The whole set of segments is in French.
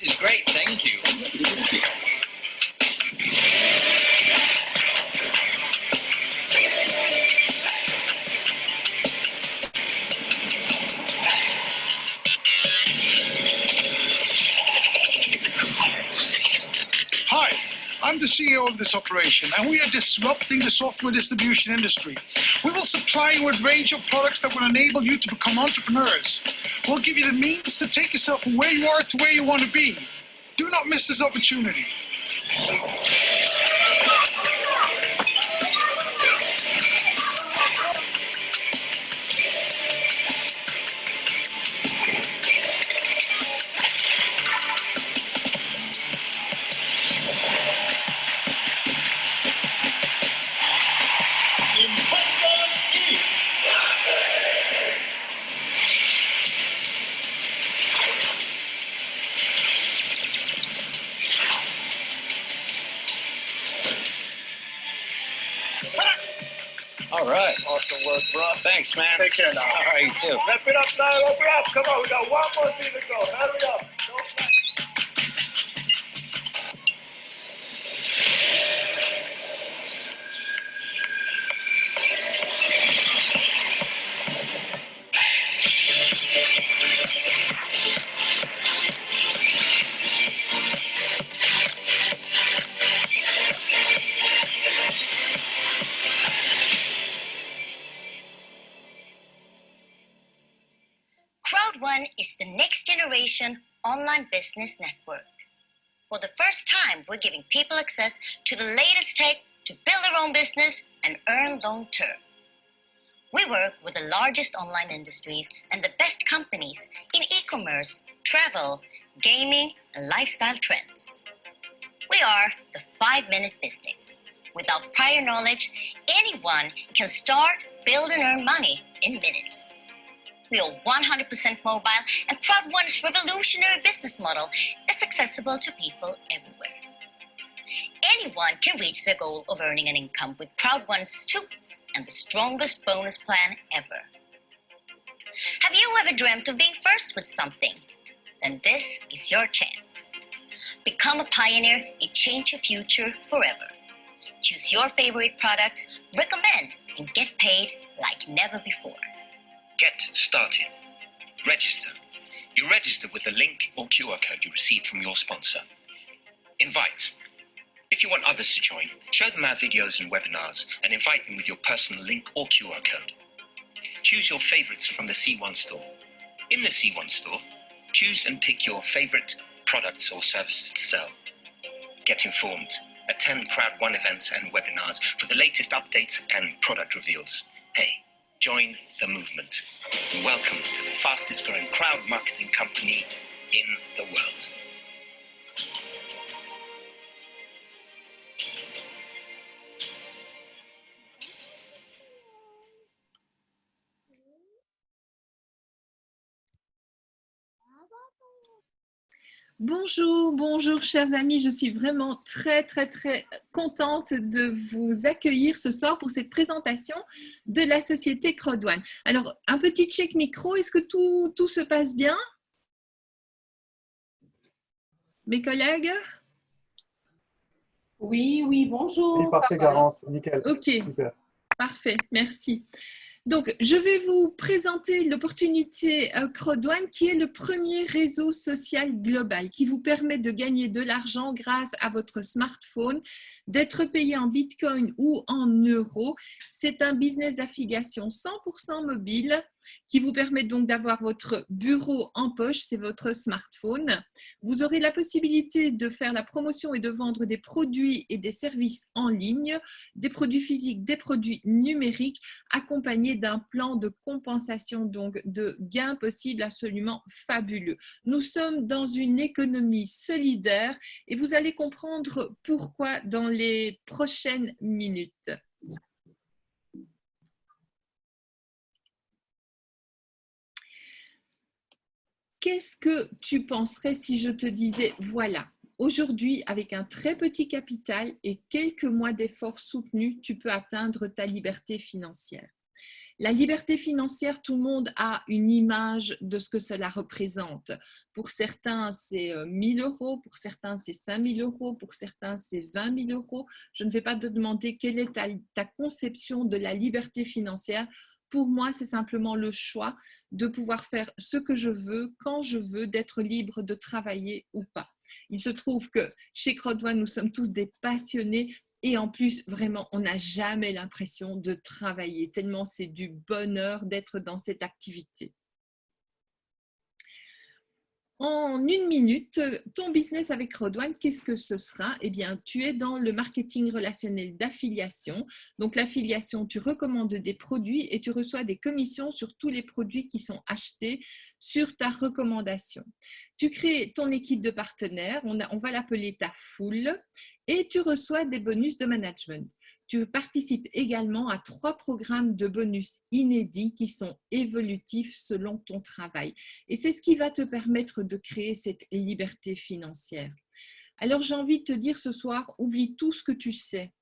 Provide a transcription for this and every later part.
This is great, thank you. Hi, I'm the CEO of this operation, and we are disrupting the software distribution industry. We will supply you with a range of products that will enable you to become entrepreneurs. We'll give you the means to take yourself from where you are to where you want to be. Do not miss this opportunity. All right. Awesome work, bro. Thanks, man. Take care now. All right, you too. Wrap it up now. Wrap it up. Come on, we got one more thing to go. Hurry up. Crowd1 is the next generation online business network. For the first time, we're giving people access to the latest tech to build their own business and earn long term. We work with the largest online industries and the best companies in e-commerce, travel, gaming, and lifestyle trends. We are the 5-minute business. Without prior knowledge, anyone can start, build, and earn money in minutes. We are 100% mobile, and Crowd1's revolutionary business model is accessible to people everywhere. Anyone can reach their goal of earning an income with Crowd1's tools and the strongest bonus plan ever. Have you ever dreamt of being first with something? Then this is your chance. Become a pioneer and change your future forever. Choose your favorite products, recommend, and get paid like never before. Get started. Register. You register with the link or QR code you received from your sponsor. Invite. If you want others to join, show them our videos and webinars and invite them with your personal link or QR code. Choose your favorites from the C1 store. In the C1 store, choose and pick your favorite products or services to sell. Get informed. Attend Crowd1 events and webinars for the latest updates and product reveals. Hey, join the movement. And welcome to the fastest growing crowd marketing company in the world. Bonjour, bonjour chers amis, je suis vraiment très contente de vous accueillir ce soir pour cette présentation de la société Crowd1. Alors, un petit check micro, est-ce que tout se passe bien? Mes collègues? Oui, bonjour. Oui, parfait, Garance, nickel. Ok, super. Parfait, merci. Donc, je vais vous présenter l'opportunité Crowd1 qui est le premier réseau social global qui vous permet de gagner de l'argent grâce à votre smartphone, d'être payé en Bitcoin ou en euros. C'est un business d'affiliation 100% mobile qui vous permet donc d'avoir votre bureau en poche, c'est votre smartphone. Vous aurez la possibilité de faire la promotion et de vendre des produits et des services en ligne, des produits physiques, des produits numériques, accompagnés d'un plan de compensation, donc de gains possibles absolument fabuleux. Nous sommes dans une économie solidaire et vous allez comprendre pourquoi dans les prochaines minutes. Qu'est-ce que tu penserais si je te disais, voilà, aujourd'hui, avec un très petit capital et quelques mois d'efforts soutenus, tu peux atteindre ta liberté financière. La liberté financière, tout le monde a une image de ce que cela représente. Pour certains, c'est 1 000 €, pour certains, c'est 5 000 €, pour certains, c'est 20 000 €. Je ne vais pas te demander quelle est ta conception de la liberté financière. Pour moi, c'est simplement le choix de pouvoir faire ce que je veux, quand je veux, d'être libre de travailler ou pas. Il se trouve que chez Crodouane, nous sommes tous des passionnés et en plus, vraiment, on n'a jamais l'impression de travailler, tellement c'est du bonheur d'être dans cette activité. En 1 minute, ton business avec Crodouane, qu'est-ce que ce sera? Eh bien, tu es dans le marketing relationnel d'affiliation. Donc, l'affiliation, tu recommandes des produits et tu reçois des commissions sur tous les produits qui sont achetés sur ta recommandation. Tu crées ton équipe de partenaires, on va l'appeler ta foule, et tu reçois des bonus de management. Tu participes également à 3 programmes de bonus inédits qui sont évolutifs selon ton travail. Et c'est ce qui va te permettre de créer cette liberté financière. Alors, j'ai envie de te dire ce soir, oublie tout ce que tu sais.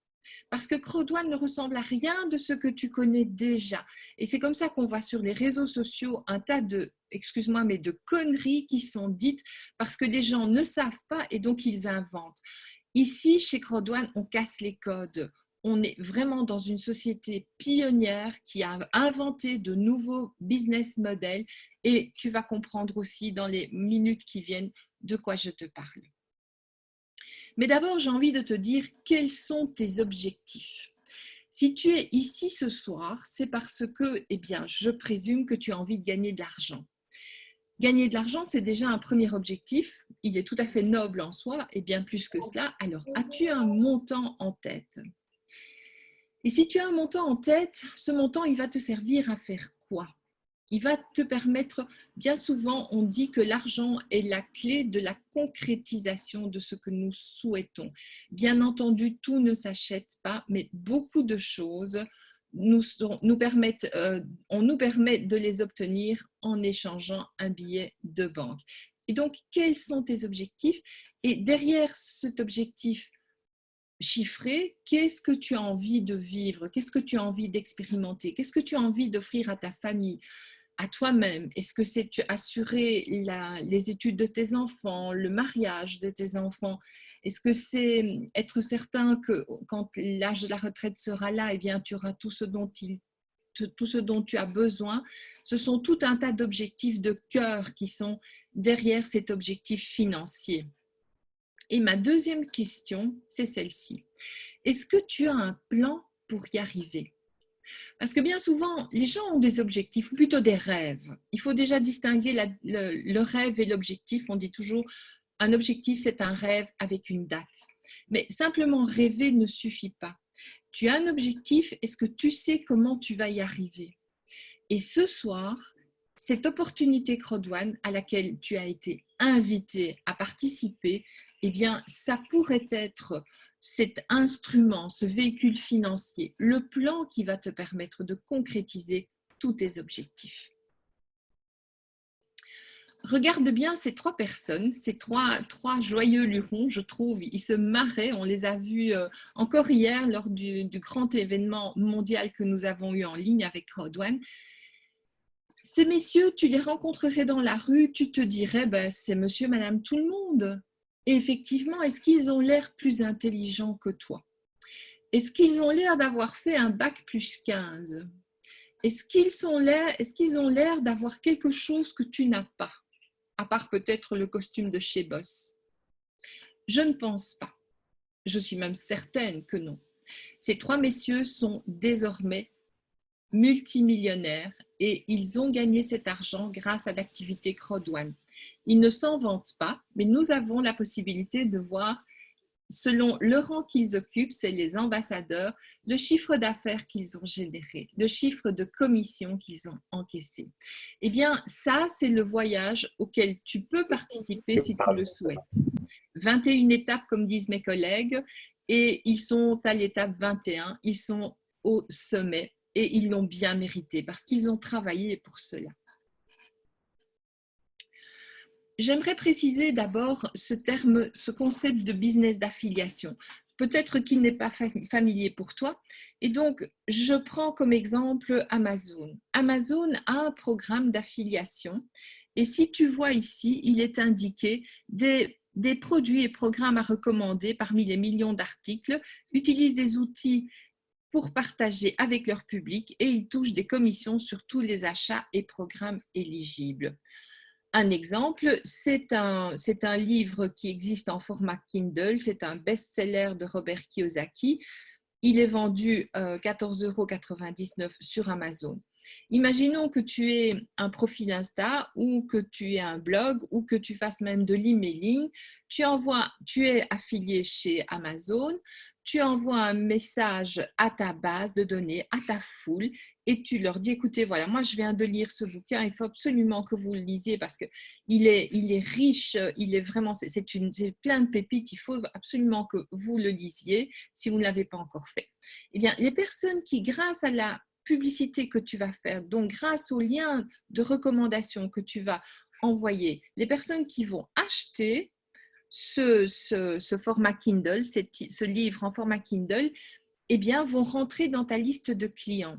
Parce que Crodouane ne ressemble à rien de ce que tu connais déjà. Et c'est comme ça qu'on voit sur les réseaux sociaux un tas de, excuse-moi, mais de conneries qui sont dites parce que les gens ne savent pas et donc ils inventent. Ici, chez Crodouane, on casse les codes. On est vraiment dans une société pionnière qui a inventé de nouveaux business models et tu vas comprendre aussi dans les minutes qui viennent de quoi je te parle. Mais d'abord, j'ai envie de te dire quels sont tes objectifs. Si tu es ici ce soir, c'est parce que, eh bien, je présume que tu as envie de gagner de l'argent. Gagner de l'argent, c'est déjà un premier objectif. Il est tout à fait noble en soi et bien plus que cela. Alors, as-tu un montant en tête? Et si tu as un montant en tête, ce montant, il va te servir à faire quoi? Il va te permettre, bien souvent, on dit que l'argent est la clé de la concrétisation de ce que nous souhaitons. Bien entendu, tout ne s'achète pas, mais beaucoup de choses on nous permet de les obtenir en échangeant un billet de banque. Et donc, quels sont tes objectifs? Et derrière cet objectif chiffré, qu'est-ce que tu as envie de vivre? Qu'est-ce que tu as envie d'expérimenter? Qu'est-ce que tu as envie d'offrir à ta famille, à toi-même? Est-ce que c'est assurer les études de tes enfants, le mariage de tes enfants? Est-ce que c'est être certain que quand l'âge de la retraite sera là, eh bien, tu auras tout ce dont tu as besoin? Ce sont tout un tas d'objectifs de cœur qui sont derrière cet objectif financier. Et ma deuxième question, c'est celle-ci. Est-ce que tu as un plan pour y arriver? Parce que bien souvent, les gens ont des objectifs, ou plutôt des rêves. Il faut déjà distinguer le rêve et l'objectif. On dit toujours, un objectif, c'est un rêve avec une date. Mais simplement rêver ne suffit pas. Tu as un objectif, est-ce que tu sais comment tu vas y arriver? Et ce soir, cette opportunité Crodouane à laquelle tu as été invité à participer, eh bien, ça pourrait être cet instrument, ce véhicule financier, le plan qui va te permettre de concrétiser tous tes objectifs. Regarde bien ces 3 personnes, ces trois joyeux lurons, je trouve, ils se marraient, on les a vus encore hier lors du grand événement mondial que nous avons eu en ligne avec Crodouane. Ces messieurs, tu les rencontrerais dans la rue, tu te dirais, ben, c'est monsieur, madame, tout le monde. Et effectivement, est-ce qu'ils ont l'air plus intelligents que toi? Est-ce qu'ils ont l'air d'avoir fait un bac plus 15? Est-ce qu'ils ont l'air d'avoir quelque chose que tu n'as pas, à part peut-être le costume de chez Boss? Je ne pense pas. Je suis même certaine que non. Ces 3 messieurs sont désormais multimillionnaires et ils ont gagné cet argent grâce à l'activité Crodouane. Ils ne s'en vantent pas, mais nous avons la possibilité de voir, selon le rang qu'ils occupent, c'est les ambassadeurs, le chiffre d'affaires qu'ils ont généré, le chiffre de commission qu'ils ont encaissé. Eh bien, ça, c'est le voyage auquel tu peux participer si tu le souhaites. 21 étapes, comme disent mes collègues, et ils sont à l'étape 21, ils sont au sommet et ils l'ont bien mérité parce qu'ils ont travaillé pour cela. J'aimerais préciser d'abord ce concept de business d'affiliation. peut-être qu'il n'est pas familier pour toi. Et donc, je prends comme exemple Amazon. Amazon a un programme d'affiliation. Et si tu vois ici, il est indiqué des produits et programmes à recommander parmi les millions d'articles, utilisent des outils pour partager avec leur public et ils touchent des commissions sur tous les achats et programmes éligibles. Un exemple, c'est un livre qui existe en format Kindle, c'est un best-seller de Robert Kiyosaki. Il est vendu 14,99 € sur Amazon. Imaginons que tu aies un profil Insta ou que tu aies un blog ou que tu fasses même de l'emailing. Tu es affilié chez Amazon, tu envoies un message à ta base de données, à ta foule et tu leur dis, écoutez, voilà, moi je viens de lire ce bouquin, il faut absolument que vous le lisiez parce qu'il est riche, il est vraiment, c'est plein de pépites, il faut absolument que vous le lisiez si vous ne l'avez pas encore fait. Eh bien, les personnes qui, grâce à la publicité que tu vas faire, donc grâce au lien de recommandation que tu vas envoyer, les personnes qui vont acheter ce format Kindle, ce livre en format Kindle, eh bien, vont rentrer dans ta liste de clients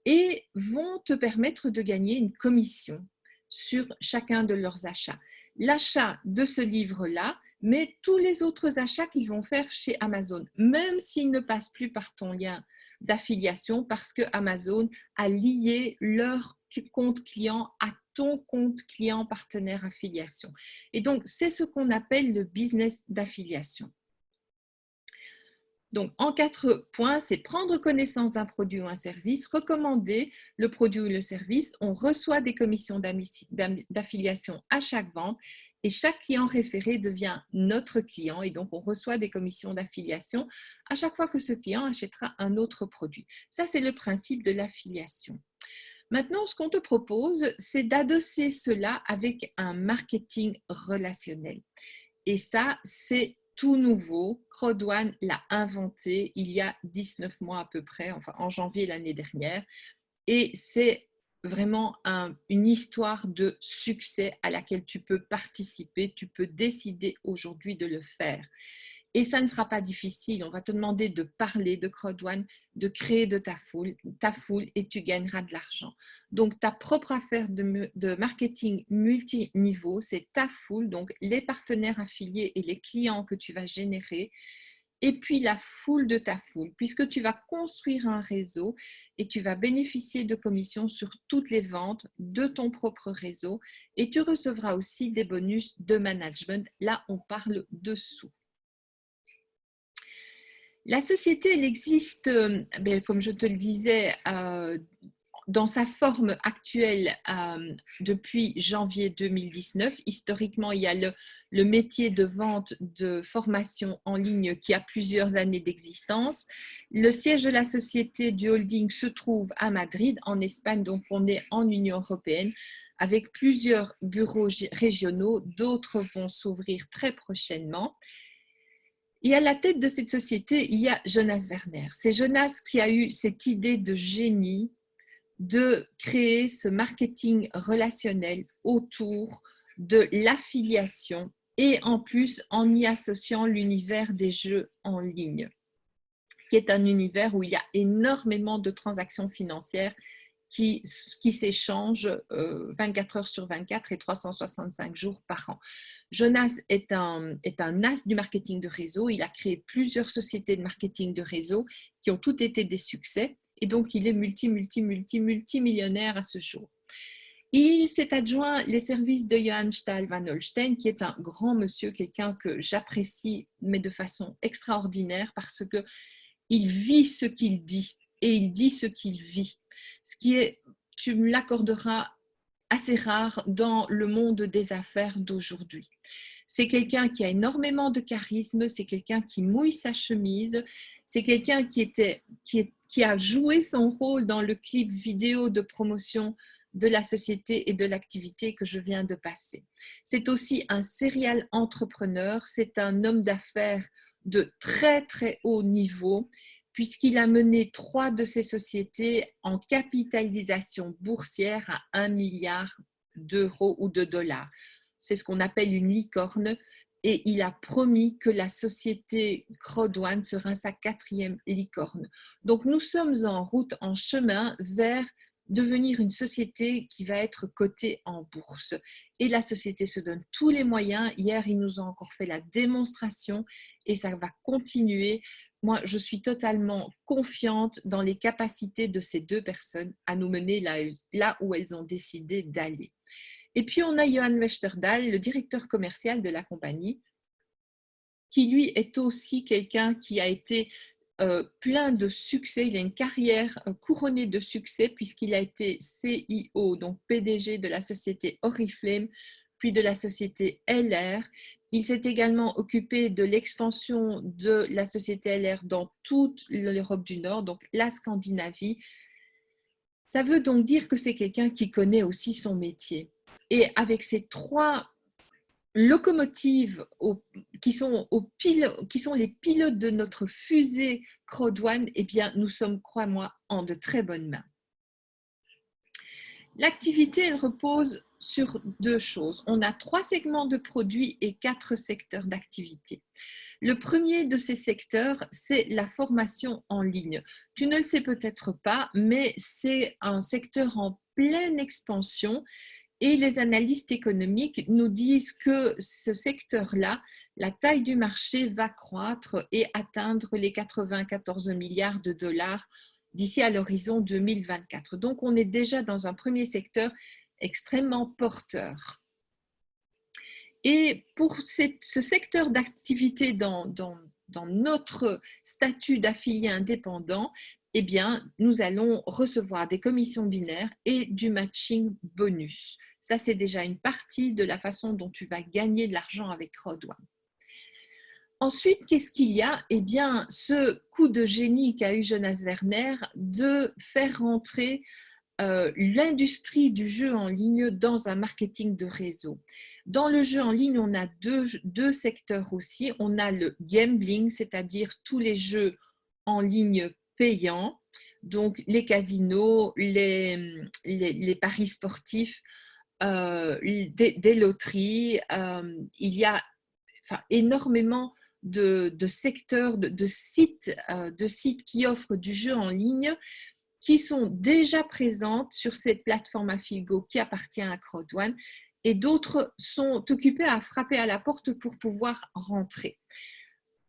et vont te permettre de gagner une commission sur chacun de leurs achats. L'achat de ce livre-là, mais tous les autres achats qu'ils vont faire chez Amazon, même s'ils ne passent plus par ton lien d'affiliation parce que Amazon a lié leur compte client à ton compte client partenaire affiliation. Et donc, c'est ce qu'on appelle le business d'affiliation. Donc, en 4 points, c'est prendre connaissance d'un produit ou un service, recommander le produit ou le service, on reçoit des commissions d'affiliation à chaque vente et chaque client référé devient notre client et donc on reçoit des commissions d'affiliation à chaque fois que ce client achètera un autre produit. Ça, c'est le principe de l'affiliation. Maintenant, ce qu'on te propose, c'est d'adosser cela avec un marketing relationnel. Et ça, c'est tout nouveau. Crowd1 l'a inventé il y a 19 mois à peu près, enfin en janvier l'année dernière. Et c'est vraiment une histoire de succès à laquelle tu peux participer, tu peux décider aujourd'hui de le faire. Et ça ne sera pas difficile, on va te demander de parler de Crowd1, de créer de ta foule et tu gagneras de l'argent. Donc ta propre affaire de marketing multiniveau, c'est ta foule, donc les partenaires affiliés et les clients que tu vas générer, et puis la foule de ta foule, puisque tu vas construire un réseau et tu vas bénéficier de commissions sur toutes les ventes de ton propre réseau et tu recevras aussi des bonus de management. Là, on parle de sous. La société, elle existe, comme je te le disais, dans sa forme actuelle depuis janvier 2019. Historiquement, il y a le métier de vente de formation en ligne qui a plusieurs années d'existence. Le siège de la société du holding se trouve à Madrid, en Espagne, donc on est en Union européenne, avec plusieurs bureaux régionaux. D'autres vont s'ouvrir très prochainement. Et à la tête de cette société, il y a Jonas Werner. C'est Jonas qui a eu cette idée de génie de créer ce marketing relationnel autour de l'affiliation et en plus en y associant l'univers des jeux en ligne, qui est un univers où il y a énormément de transactions financières qui s'échangent 24 heures sur 24 et 365 jours par an. Jonas est un as du marketing de réseau. Il a créé plusieurs sociétés de marketing de réseau qui ont toutes été des succès et donc il est multimillionnaire à ce jour. Il s'est adjoint les services de Johann Stahl van Holstein, qui est un grand monsieur, quelqu'un que j'apprécie, mais de façon extraordinaire parce qu'il vit ce qu'il dit et il dit ce qu'il vit. Ce qui est, tu me l'accorderas, assez rare dans le monde des affaires d'aujourd'hui. C'est quelqu'un qui a énormément de charisme, c'est quelqu'un qui mouille sa chemise, c'est quelqu'un qui a joué son rôle dans le clip vidéo de promotion de la société et de l'activité que je viens de passer. C'est aussi un serial entrepreneur, c'est un homme d'affaires de très très haut niveau, puisqu'il a mené 3 de ses sociétés en capitalisation boursière à 1 milliard d'euros ou de dollars. C'est ce qu'on appelle une licorne. et il a promis que la société Crodouane sera sa 4e licorne. Donc nous sommes en route, en chemin vers devenir une société qui va être cotée en bourse. Et la société se donne tous les moyens. Hier, ils nous ont encore fait la démonstration et ça va continuer. Moi, je suis totalement confiante dans les capacités de ces 2 personnes à nous mener là où elles ont décidé d'aller. Et puis, on a Johan Westerdahl, le directeur commercial de la compagnie, qui lui est aussi quelqu'un qui a été plein de succès. Il a une carrière couronnée de succès puisqu'il a été CIO, donc PDG de la société Oriflame, puis de la société LR. Il s'est également occupé de l'expansion de la société LR dans toute l'Europe du Nord, donc la Scandinavie. Ça veut donc dire que c'est quelqu'un qui connaît aussi son métier. Et avec ces 3 locomotives qui sont les pilotes de notre fusée Crodouane, eh bien, nous sommes, crois-moi, en de très bonnes mains. L'activité, elle repose sur 2 choses. On a 3 segments de produits et 4 secteurs d'activité. Le premier de ces secteurs, c'est la formation en ligne. Tu ne le sais peut-être pas, mais c'est un secteur en pleine expansion. Et les analystes économiques nous disent que ce secteur-là, la taille du marché va croître et atteindre les 94 milliards de dollars d'ici à l'horizon 2024. Donc, on est déjà dans un premier secteur extrêmement porteur. Et pour ce secteur d'activité dans notre statut d'affilié indépendant, eh bien, nous allons recevoir des commissions binaires et du matching bonus. Ça, c'est déjà une partie de la façon dont tu vas gagner de l'argent avec Crodouane. Ensuite, qu'est-ce qu'il y a? Eh bien, ce coup de génie qu'a eu Jonas Werner de faire rentrer l'industrie du jeu en ligne dans un marketing de réseau. Dans le jeu en ligne, on a deux secteurs aussi. On a le gambling, c'est-à-dire tous les jeux en ligne payants, donc les casinos, les paris sportifs, des loteries. Il y a énormément de secteurs, de sites qui offrent du jeu en ligne, qui sont déjà présentes sur cette plateforme Affigo qui appartient à Crodouane, et d'autres sont occupés à frapper à la porte pour pouvoir rentrer.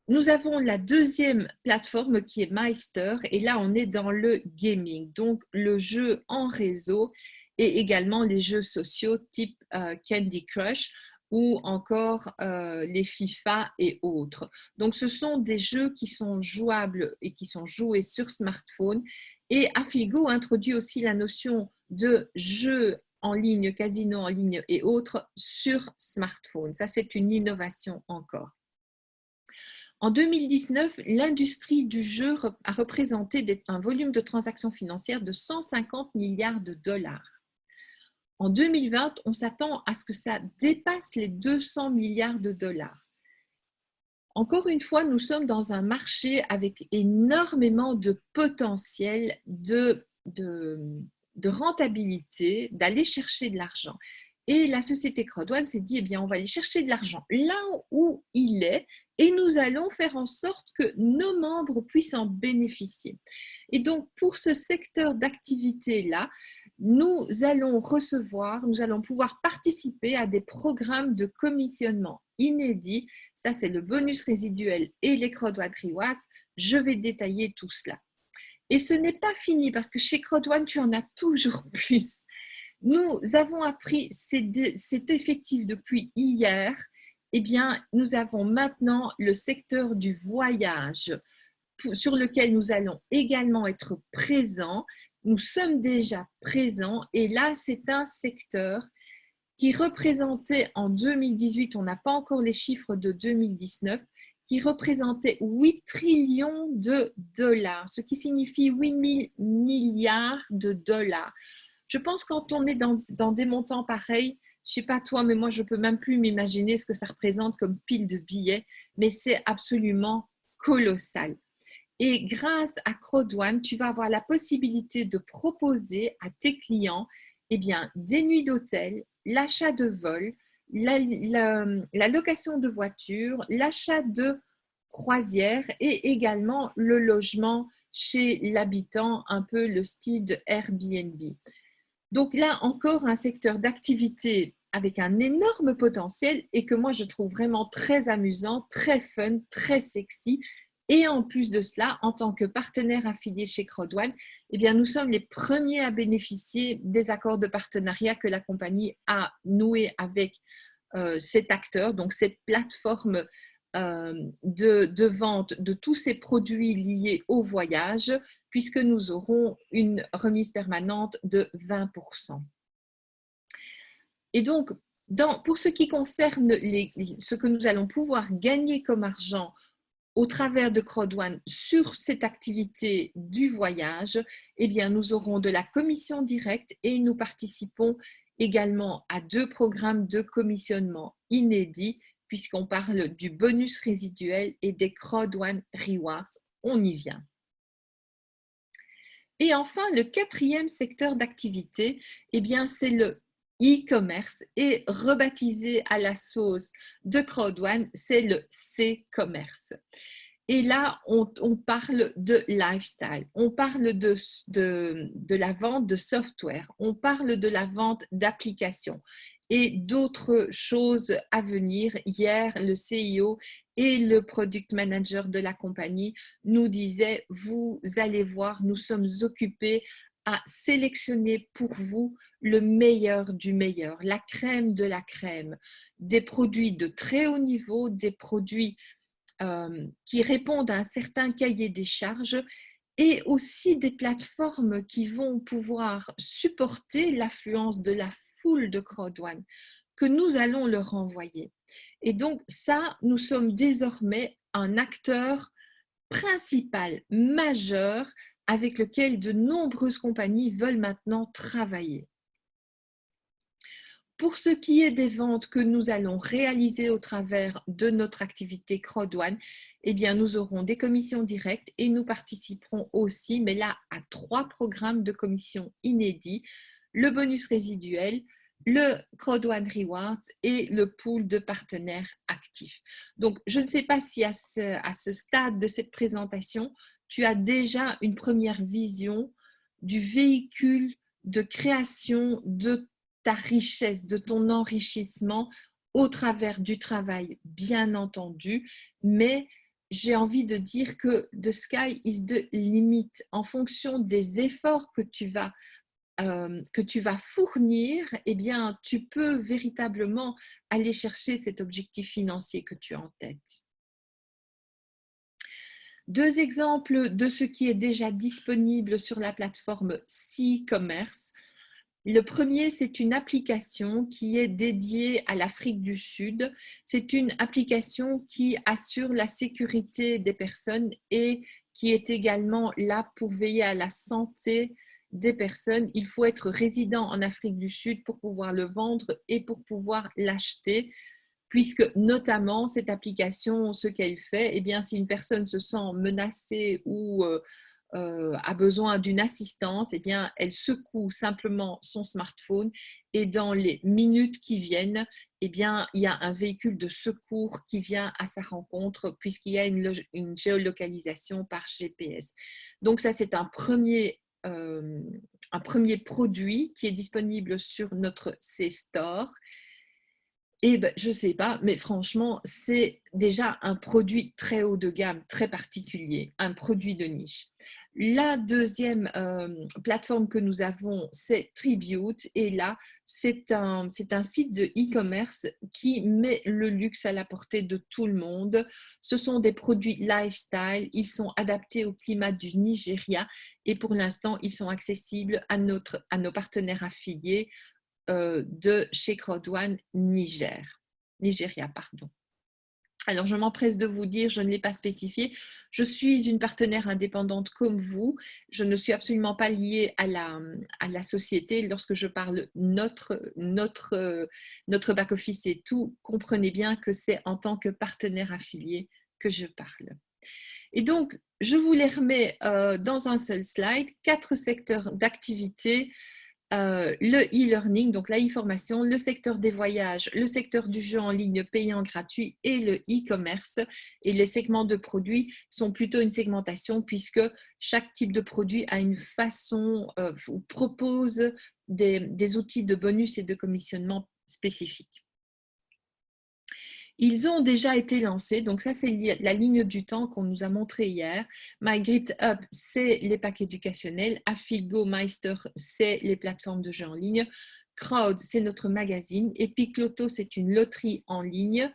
Nous avons la deuxième plateforme qui est Meister, et là on est dans le gaming, donc le jeu en réseau et également les jeux sociaux type Candy Crush ou encore les FIFA et autres. Donc ce sont des jeux qui sont jouables et qui sont joués sur smartphone, et Affigo introduit aussi la notion de jeu en ligne, casino en ligne et autres sur smartphone. Ça, c'est une innovation encore. En 2019, l'industrie du jeu a représenté un volume de transactions financières de 150 milliards de dollars. En 2020, on s'attend à ce que ça dépasse les 200 milliards de dollars. Encore une fois, nous sommes dans un marché avec énormément de potentiel de rentabilité, d'aller chercher de l'argent. Et la société Crodouane s'est dit, eh bien, on va aller chercher de l'argent là où il est et nous allons faire en sorte que nos membres puissent en bénéficier. Et donc, pour ce secteur d'activité-là, nous allons pouvoir participer à des programmes de commissionnement inédits. Ça, c'est le bonus résiduel et les Crodouane Rewards. Je vais détailler tout cela. Et ce n'est pas fini parce que chez Crodouane, tu en as toujours plus. Nous avons appris, c'est effectif depuis hier, eh bien, nous avons maintenant le secteur du voyage sur lequel nous allons également être présents. Nous sommes déjà présents et là, c'est un secteur qui représentait en 2018, on n'a pas encore les chiffres de 2019, qui représentait 8 trillions de dollars, ce qui signifie 8 000 milliards de dollars. Je pense que quand on est dans des montants pareils, je ne sais pas toi, mais moi, je ne peux même plus m'imaginer ce que ça représente comme pile de billets, mais c'est absolument colossal. Et grâce à Crodouane, tu vas avoir la possibilité de proposer à tes clients eh bien, des nuits d'hôtel, l'achat de vol, la location de voitures, l'achat de croisières et également le logement chez l'habitant, un peu le style de Airbnb. Donc là encore, un secteur d'activité avec un énorme potentiel et que moi je trouve vraiment très amusant, très fun, très sexy. Et en plus de cela, en tant que partenaire affilié chez Crowdone, eh bien, nous sommes les premiers à bénéficier des accords de partenariat que la compagnie a noués avec cet acteur, donc cette plateforme de vente de tous ces produits liés au voyage, puisque nous aurons une remise permanente de 20%. Et donc, pour ce qui concerne ce que nous allons pouvoir gagner comme argent au travers de Crowdone sur cette activité du voyage, eh bien, nous aurons de la commission directe et nous participons également à 2 programmes de commissionnement inédits puisqu'on parle du bonus résiduel et des Crowdone Rewards. On y vient. Et enfin, le 4e secteur d'activité, eh bien, c'est le e-commerce et rebaptisé à la sauce de Crowdone, c'est le C-commerce. Et là, on parle de lifestyle, on parle de la vente de software, on parle de la vente d'applications et d'autres choses à venir. Hier, le CEO et le product manager de la compagnie nous disaient, vous allez voir, nous sommes occupés à sélectionner pour vous le meilleur du meilleur, la crème de la crème, des produits de très haut niveau, des produits qui répondent à un certain cahier des charges et aussi des plateformes qui vont pouvoir supporter l'affluence de la foule de Crowdone que nous allons leur envoyer. Et donc ça, nous sommes désormais un acteur principal, majeur, avec lequel de nombreuses compagnies veulent maintenant travailler. Pour ce qui est des ventes que nous allons réaliser au travers de notre activité Crowdone, eh bien, nous aurons des commissions directes et nous participerons aussi, mais là, à 3 programmes de commissions inédits, le bonus résiduel, le Crowdone Rewards et le pool de partenaires actifs. Donc, je ne sais pas si à ce stade de cette présentation, tu as déjà une première vision du véhicule de création de ta richesse, de ton enrichissement au travers du travail, bien entendu, mais j'ai envie de dire que the sky is the limit en fonction des efforts que tu vas fournir, eh bien, tu peux véritablement aller chercher cet objectif financier que tu as en tête. 2 exemples de ce qui est déjà disponible sur la plateforme C-commerce. Le premier, c'est une application qui est dédiée à l'Afrique du Sud. C'est une application qui assure la sécurité des personnes et qui est également là pour veiller à la santé des personnes. Il faut être résident en Afrique du Sud pour pouvoir le vendre et pour pouvoir l'acheter, puisque notamment cette application, ce qu'elle fait, eh bien, si une personne se sent menacée ou a besoin d'une assistance, eh bien, elle secoue simplement son smartphone et dans les minutes qui viennent, eh bien, il y a un véhicule de secours qui vient à sa rencontre puisqu'il y a une géolocalisation par GPS. Donc ça, c'est un premier produit qui est disponible sur notre C-Store. Et ben, je ne sais pas, mais franchement, c'est déjà un produit très haut de gamme, très particulier, un produit de niche. La deuxième plateforme que nous avons, c'est Tribute. Et là, c'est un site de e-commerce qui met le luxe à la portée de tout le monde. Ce sont des produits lifestyle. Ils sont adaptés au climat du Nigeria. Et pour l'instant, ils sont accessibles à nos partenaires affiliés de chez Crowdone Nigeria. Alors, je m'empresse de vous dire, je ne l'ai pas spécifié, je suis une partenaire indépendante comme vous. Je ne suis absolument pas liée à la société. Lorsque je parle notre back-office et tout, comprenez bien que c'est en tant que partenaire affilié que je parle. Et donc, je vous les remets dans un seul slide, 4 secteurs d'activité le e-learning, donc la e-formation, le secteur des voyages, le secteur du jeu en ligne payant gratuit et le e-commerce. Et les segments de produits sont plutôt une segmentation puisque chaque type de produit a une façon ou propose des outils de bonus et de commissionnement spécifiques. Ils ont déjà été lancés, donc ça c'est la ligne du temps qu'on nous a montré hier. MyGridUp, c'est les packs éducationnels. Afilgo, Meister, c'est les plateformes de jeux en ligne. Crowd, c'est notre magazine. Epic Lotto, c'est une loterie en ligne.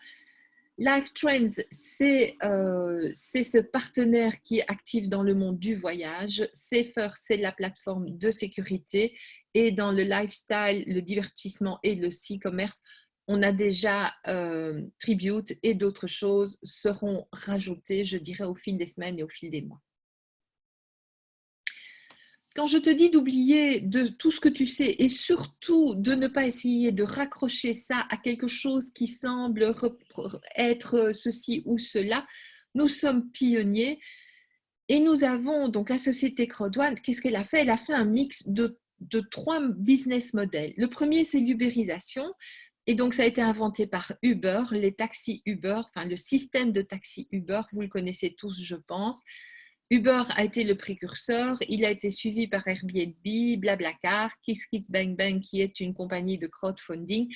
Life Trends, c'est ce partenaire qui est actif dans le monde du voyage. Safer, c'est la plateforme de sécurité. Et dans le lifestyle, le divertissement et le e-commerce, on a déjà Tribute et d'autres choses seront rajoutées, je dirais, au fil des semaines et au fil des mois. Quand je te dis d'oublier de tout ce que tu sais et surtout de ne pas essayer de raccrocher ça à quelque chose qui semble être ceci ou cela, nous sommes pionniers et nous avons donc la société Crowd1. Qu'est-ce qu'elle a fait? Elle a fait un mix de 3 business models. Le premier, c'est l'ubérisation. Et donc, ça a été inventé par Uber, les taxis Uber, enfin le système de taxi Uber, vous le connaissez tous, je pense. Uber a été le précurseur, il a été suivi par Airbnb, Blablacar, KissKissBankBank, qui est une compagnie de crowdfunding,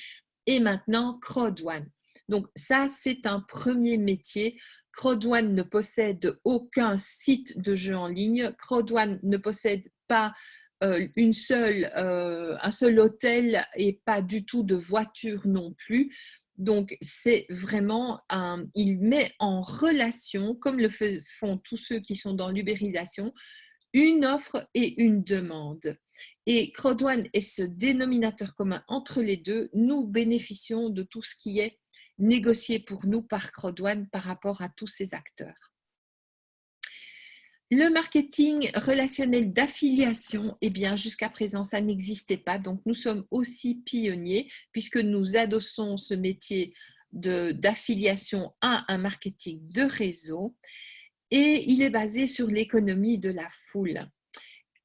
et maintenant Crowd1. Donc, ça, c'est un premier métier. Crowd1 ne possède aucun site de jeu en ligne. Crowd1 ne possède pas un seul hôtel et pas du tout de voiture non plus. Donc, c'est vraiment, il met en relation, comme le font tous ceux qui sont dans l'ubérisation, une offre et une demande. Et Crowd1 est ce dénominateur commun entre les deux. Nous bénéficions de tout ce qui est négocié pour nous par Crowd1 par rapport à tous ces acteurs. Le marketing relationnel d'affiliation, eh bien, jusqu'à présent, ça n'existait pas. Donc, nous sommes aussi pionniers puisque nous adossons ce métier d'affiliation à un marketing de réseau et il est basé sur l'économie de la foule.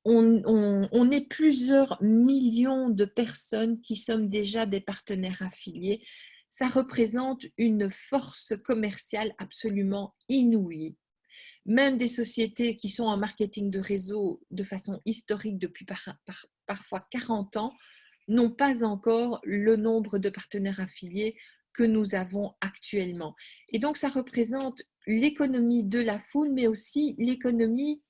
On est plusieurs millions de personnes qui sommes déjà des partenaires affiliés. Ça représente une force commerciale absolument inouïe. Même des sociétés qui sont en marketing de réseau de façon historique depuis parfois 40 ans n'ont pas encore le nombre de partenaires affiliés que nous avons actuellement. Et donc, ça représente l'économie de la foule, mais aussi l'économie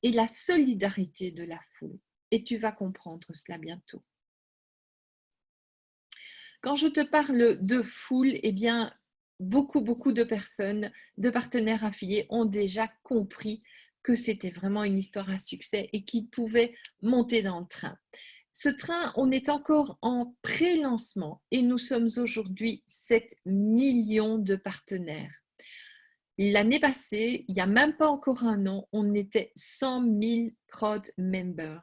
et la solidarité de la foule. Et tu vas comprendre cela bientôt. Quand je te parle de foule, eh bien, beaucoup de personnes, de partenaires affiliés ont déjà compris que c'était vraiment une histoire à succès et qu'ils pouvaient monter dans le train. Ce train, on est encore en pré-lancement et nous sommes aujourd'hui 7 millions de partenaires. L'année passée, il n'y a même pas encore un an, on était 100 000 Crowd members.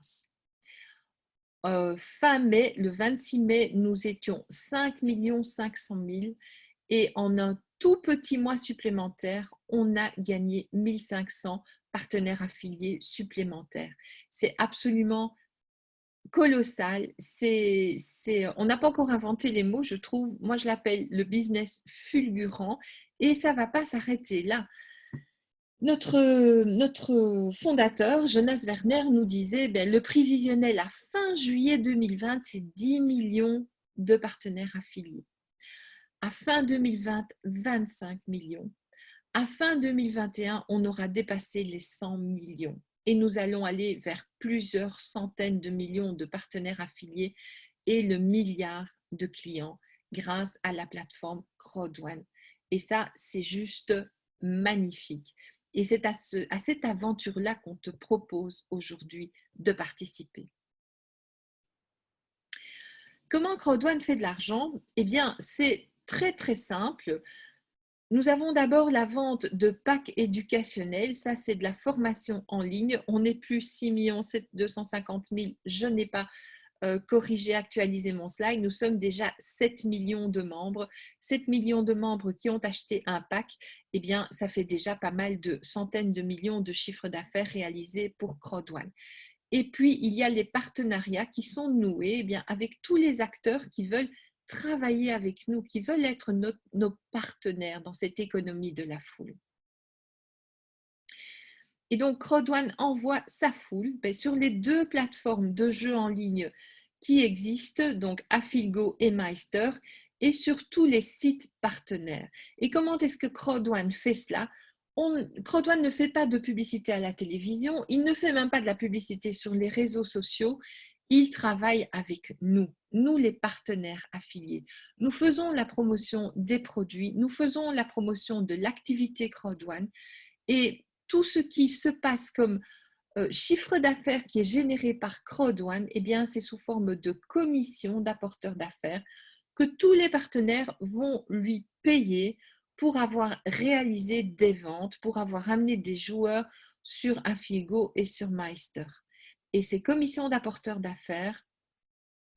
Fin mai, le 26 mai, nous étions 5 500 000 et en un tout petit mois supplémentaire, on a gagné 1500 partenaires affiliés supplémentaires. C'est absolument colossal. On n'a pas encore inventé les mots, je trouve. Moi, je l'appelle le business fulgurant et ça ne va pas s'arrêter là. Notre fondateur, Jonas Werner, nous disait le prévisionnel à fin juillet 2020, c'est 10 millions de partenaires affiliés. À fin 2020, 25 millions. À fin 2021, on aura dépassé les 100 millions. Et nous allons aller vers plusieurs centaines de millions de partenaires affiliés et le milliard de clients grâce à la plateforme Crowd1. Et ça, c'est juste magnifique. Et c'est à cette aventure-là qu'on te propose aujourd'hui de participer. Comment Crowd1 fait de l'argent? Eh bien, c'est très simple. Nous avons d'abord la vente de packs éducationnels. Ça, c'est de la formation en ligne. On n'est plus 6 250 000. Je n'ai pas corrigé, actualisé mon slide. Nous sommes déjà 7 millions de membres. 7 millions de membres qui ont acheté un pack. Eh bien, ça fait déjà pas mal de centaines de millions de chiffres d'affaires réalisés pour Crowd1. Et puis, il y a les partenariats qui sont noués eh bien, avec tous les acteurs qui veulent travailler avec nous, qui veulent être nos partenaires dans cette économie de la foule. Et donc, Crowd1 envoie sa foule sur les 2 plateformes de jeux en ligne qui existent, donc Affilgo et Meister, et sur tous les sites partenaires. Et comment est-ce que Crowd1 fait cela? Crowd1 ne fait pas de publicité à la télévision, il ne fait même pas de la publicité sur les réseaux sociaux, il travaille avec nous les partenaires affiliés. Nous faisons la promotion des produits, nous faisons la promotion de l'activité Crowd1 et tout ce qui se passe comme chiffre d'affaires qui est généré par Crowd1, eh bien, c'est sous forme de commission d'apporteurs d'affaires que tous les partenaires vont lui payer pour avoir réalisé des ventes, pour avoir amené des joueurs sur Affilgo et sur Meister. Et ces commissions d'apporteurs d'affaires,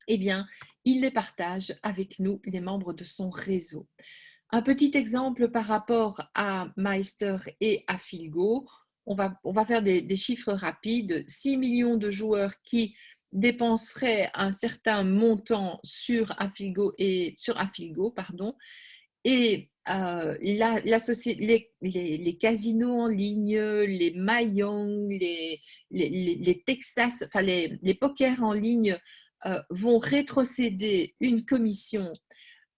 eh bien, il les partage avec nous, les membres de son réseau. Un petit exemple par rapport à Meister et Affilgo, on va faire des chiffres rapides. 6 millions de joueurs qui dépenseraient un certain montant sur Affilgo et les casinos en ligne, les Mahjong, les Texas, enfin les pokers en ligne vont rétrocéder une commission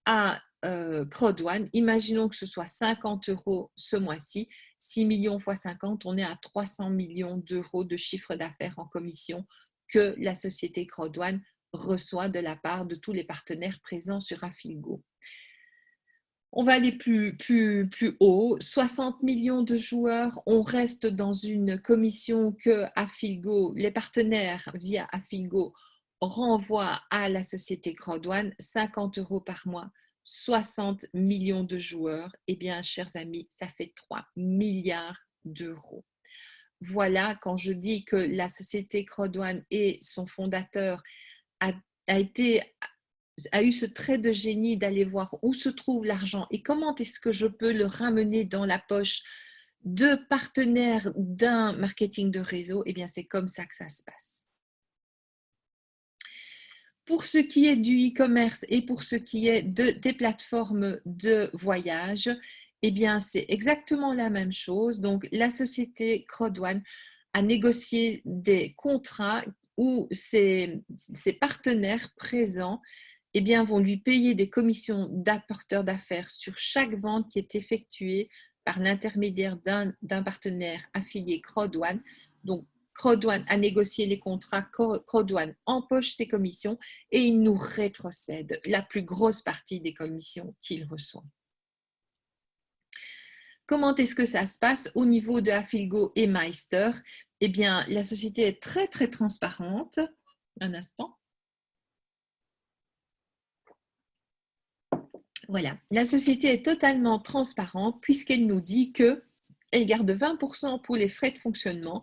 à Crowd1. Imaginons que ce soit 50 € ce mois-ci. 6 millions fois 50, on est à 300 millions d'euros de chiffre d'affaires en commission que la société Crowd1 reçoit de la part de tous les partenaires présents sur Affilgo. On va aller plus haut, 60 millions de joueurs, on reste dans une commission que Affilgo, les partenaires via Affilgo renvoient à la société Crowd1, 50 € par mois, 60 millions de joueurs, eh bien, chers amis, ça fait 3 milliards d'euros. Voilà, quand je dis que la société Crowd1 et son fondateur a eu ce trait de génie d'aller voir où se trouve l'argent et comment est-ce que je peux le ramener dans la poche de partenaires d'un marketing de réseau, eh bien, c'est comme ça que ça se passe. Pour ce qui est du e-commerce et pour ce qui est des plateformes de voyage, eh bien, c'est exactement la même chose. Donc, la société Crowd1 a négocié des contrats où ses partenaires présents eh bien, vont lui payer des commissions d'apporteurs d'affaires sur chaque vente qui est effectuée par l'intermédiaire d'un partenaire affilié Crowd1. Donc, Crowd1 a négocié les contrats, Crowd1 empoche ses commissions et il nous rétrocède la plus grosse partie des commissions qu'il reçoit. Comment est-ce que ça se passe au niveau de Affilgo et Meister? Eh bien, la société est très, très transparente. Un instant. Voilà, la société est totalement transparente puisqu'elle nous dit qu'elle garde 20% pour les frais de fonctionnement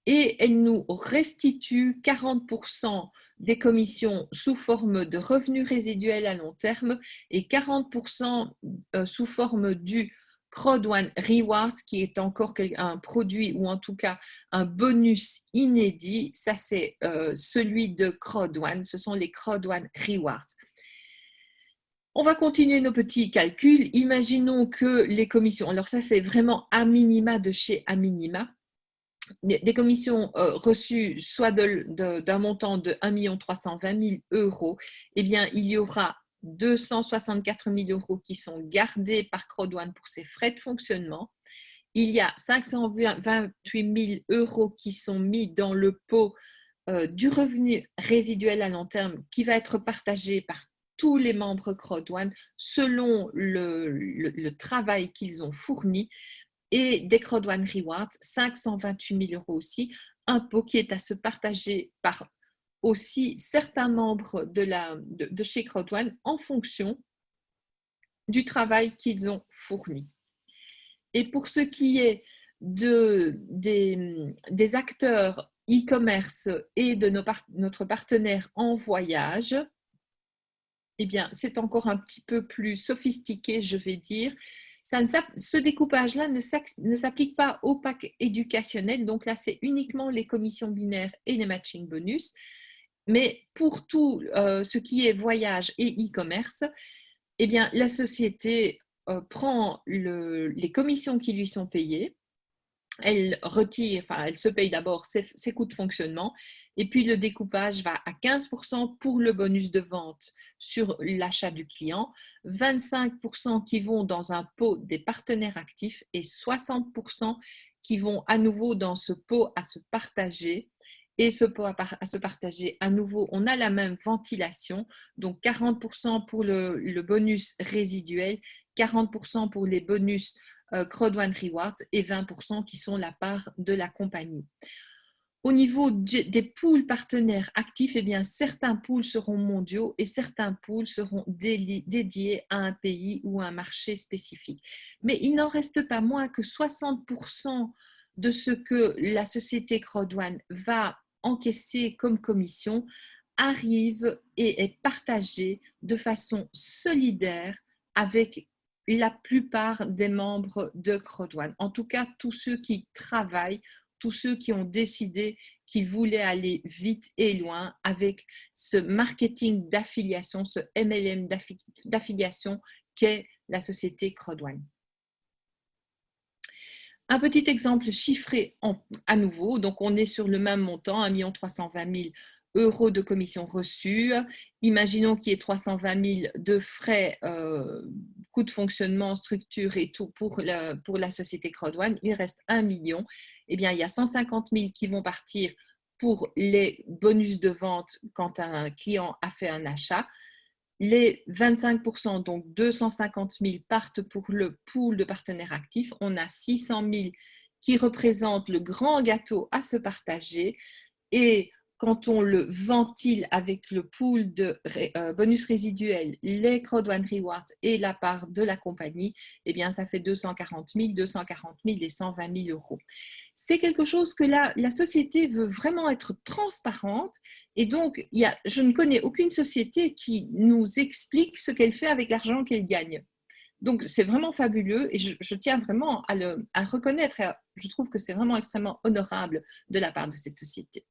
et elle nous restitue 40% des commissions sous forme de revenus résiduels à long terme et 40% sous forme du Crowd1 Rewards, qui est encore un produit ou en tout cas un bonus inédit. Ça, c'est celui de Crowd1, ce sont les Crowd1 Rewards. On va continuer nos petits calculs. Imaginons que les commissions, alors ça c'est vraiment à minima de chez à minima, des commissions reçues soit d'un montant de 1 320 000 €, eh bien il y aura 264 000 € qui sont gardés par Crowd1 pour ses frais de fonctionnement. Il y a 528 000 € qui sont mis dans le pot du revenu résiduel à long terme qui va être partagé par tous les membres Crowd1 selon le travail qu'ils ont fourni, et des Crowd1 Rewards, 528 000 € aussi, un pot qui est à se partager par aussi certains membres de chez Crowd1 en fonction du travail qu'ils ont fourni. Et pour ce qui est des acteurs e-commerce et de notre partenaire en voyage, eh bien, c'est encore un petit peu plus sophistiqué, je vais dire. Ce découpage-là ne s'applique pas au pack éducationnel. Donc là, c'est uniquement les commissions binaires et les matching bonus. Mais pour tout ce qui est voyage et e-commerce, eh bien, la société prend les commissions qui lui sont payées. Elle se paye d'abord ses coûts de fonctionnement et puis le découpage va à 15% pour le bonus de vente sur l'achat du client, 25% qui vont dans un pot des partenaires actifs et 60% qui vont à nouveau dans ce pot à se partager. Et ce pot à se partager, à nouveau, on a la même ventilation, donc 40% pour le bonus résiduel, 40% pour les bonus Crowd1 Rewards et 20% qui sont la part de la compagnie. Au niveau des pools partenaires actifs, eh bien, certains pools seront mondiaux et certains pools seront dédiés à un pays ou à un marché spécifique. Mais il n'en reste pas moins que 60% de ce que la société Crowd1 va encaisser comme commission arrive et est partagé de façon solidaire avec la plupart des membres de Crowd1. En tout cas, tous ceux qui travaillent, tous ceux qui ont décidé qu'ils voulaient aller vite et loin avec ce marketing d'affiliation, ce MLM d'affiliation qu'est la société Crowd1. Un petit exemple chiffré à nouveau, donc on est sur le même montant, 1 320 000 € de commissions reçues. Imaginons qu'il y ait 320 000 de frais, coûts de fonctionnement, structure et tout pour la société Crowd1. Il reste 1 million. Eh bien, il y a 150 000 qui vont partir pour les bonus de vente quand un client a fait un achat. Les 25%, donc 250 000, partent pour le pool de partenaires actifs. On a 600 000 qui représentent le grand gâteau à se partager. Et quand on le ventile avec le pool de bonus résiduels, les Crowd1 Rewards et la part de la compagnie, eh bien, ça fait 240 000 et 120 000 €. C'est quelque chose que la société veut vraiment être transparente et donc je ne connais aucune société qui nous explique ce qu'elle fait avec l'argent qu'elle gagne. Donc c'est vraiment fabuleux et je tiens vraiment à reconnaître et je trouve que c'est vraiment extrêmement honorable de la part de cette société.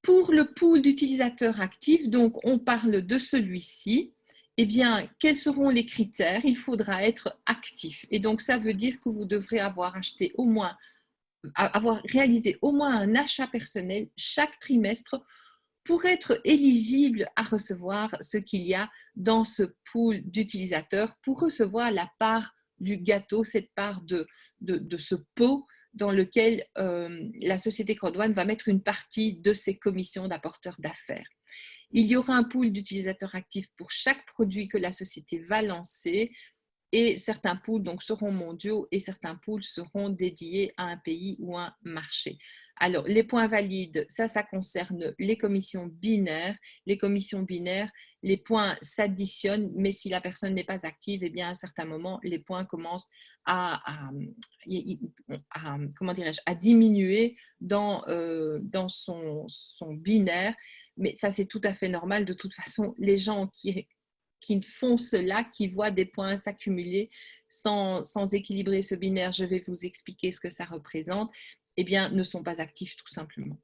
Pour le pool d'utilisateurs actifs, donc on parle de celui-ci. Eh bien, quels seront les critères? Il faudra être actif. Et donc, ça veut dire que vous devrez avoir réalisé au moins un achat personnel chaque trimestre pour être éligible à recevoir ce qu'il y a dans ce pool d'utilisateurs, pour recevoir la part du gâteau, cette part de ce pot dans lequel la société Crowd1 va mettre une partie de ses commissions d'apporteurs d'affaires. Il y aura un pool d'utilisateurs actifs pour chaque produit que la société va lancer et certains pools donc, seront mondiaux et certains pools seront dédiés à un pays ou un marché. Alors, les points valides, ça concerne les commissions binaires. Les commissions binaires, les points s'additionnent, mais si la personne n'est pas active, eh bien, à un certain moment, les points commencent à diminuer dans son binaire. Mais ça, c'est tout à fait normal. De toute façon, les gens qui font cela, qui voient des points s'accumuler sans équilibrer ce binaire, je vais vous expliquer ce que ça représente, eh bien, ne sont pas actifs tout simplement.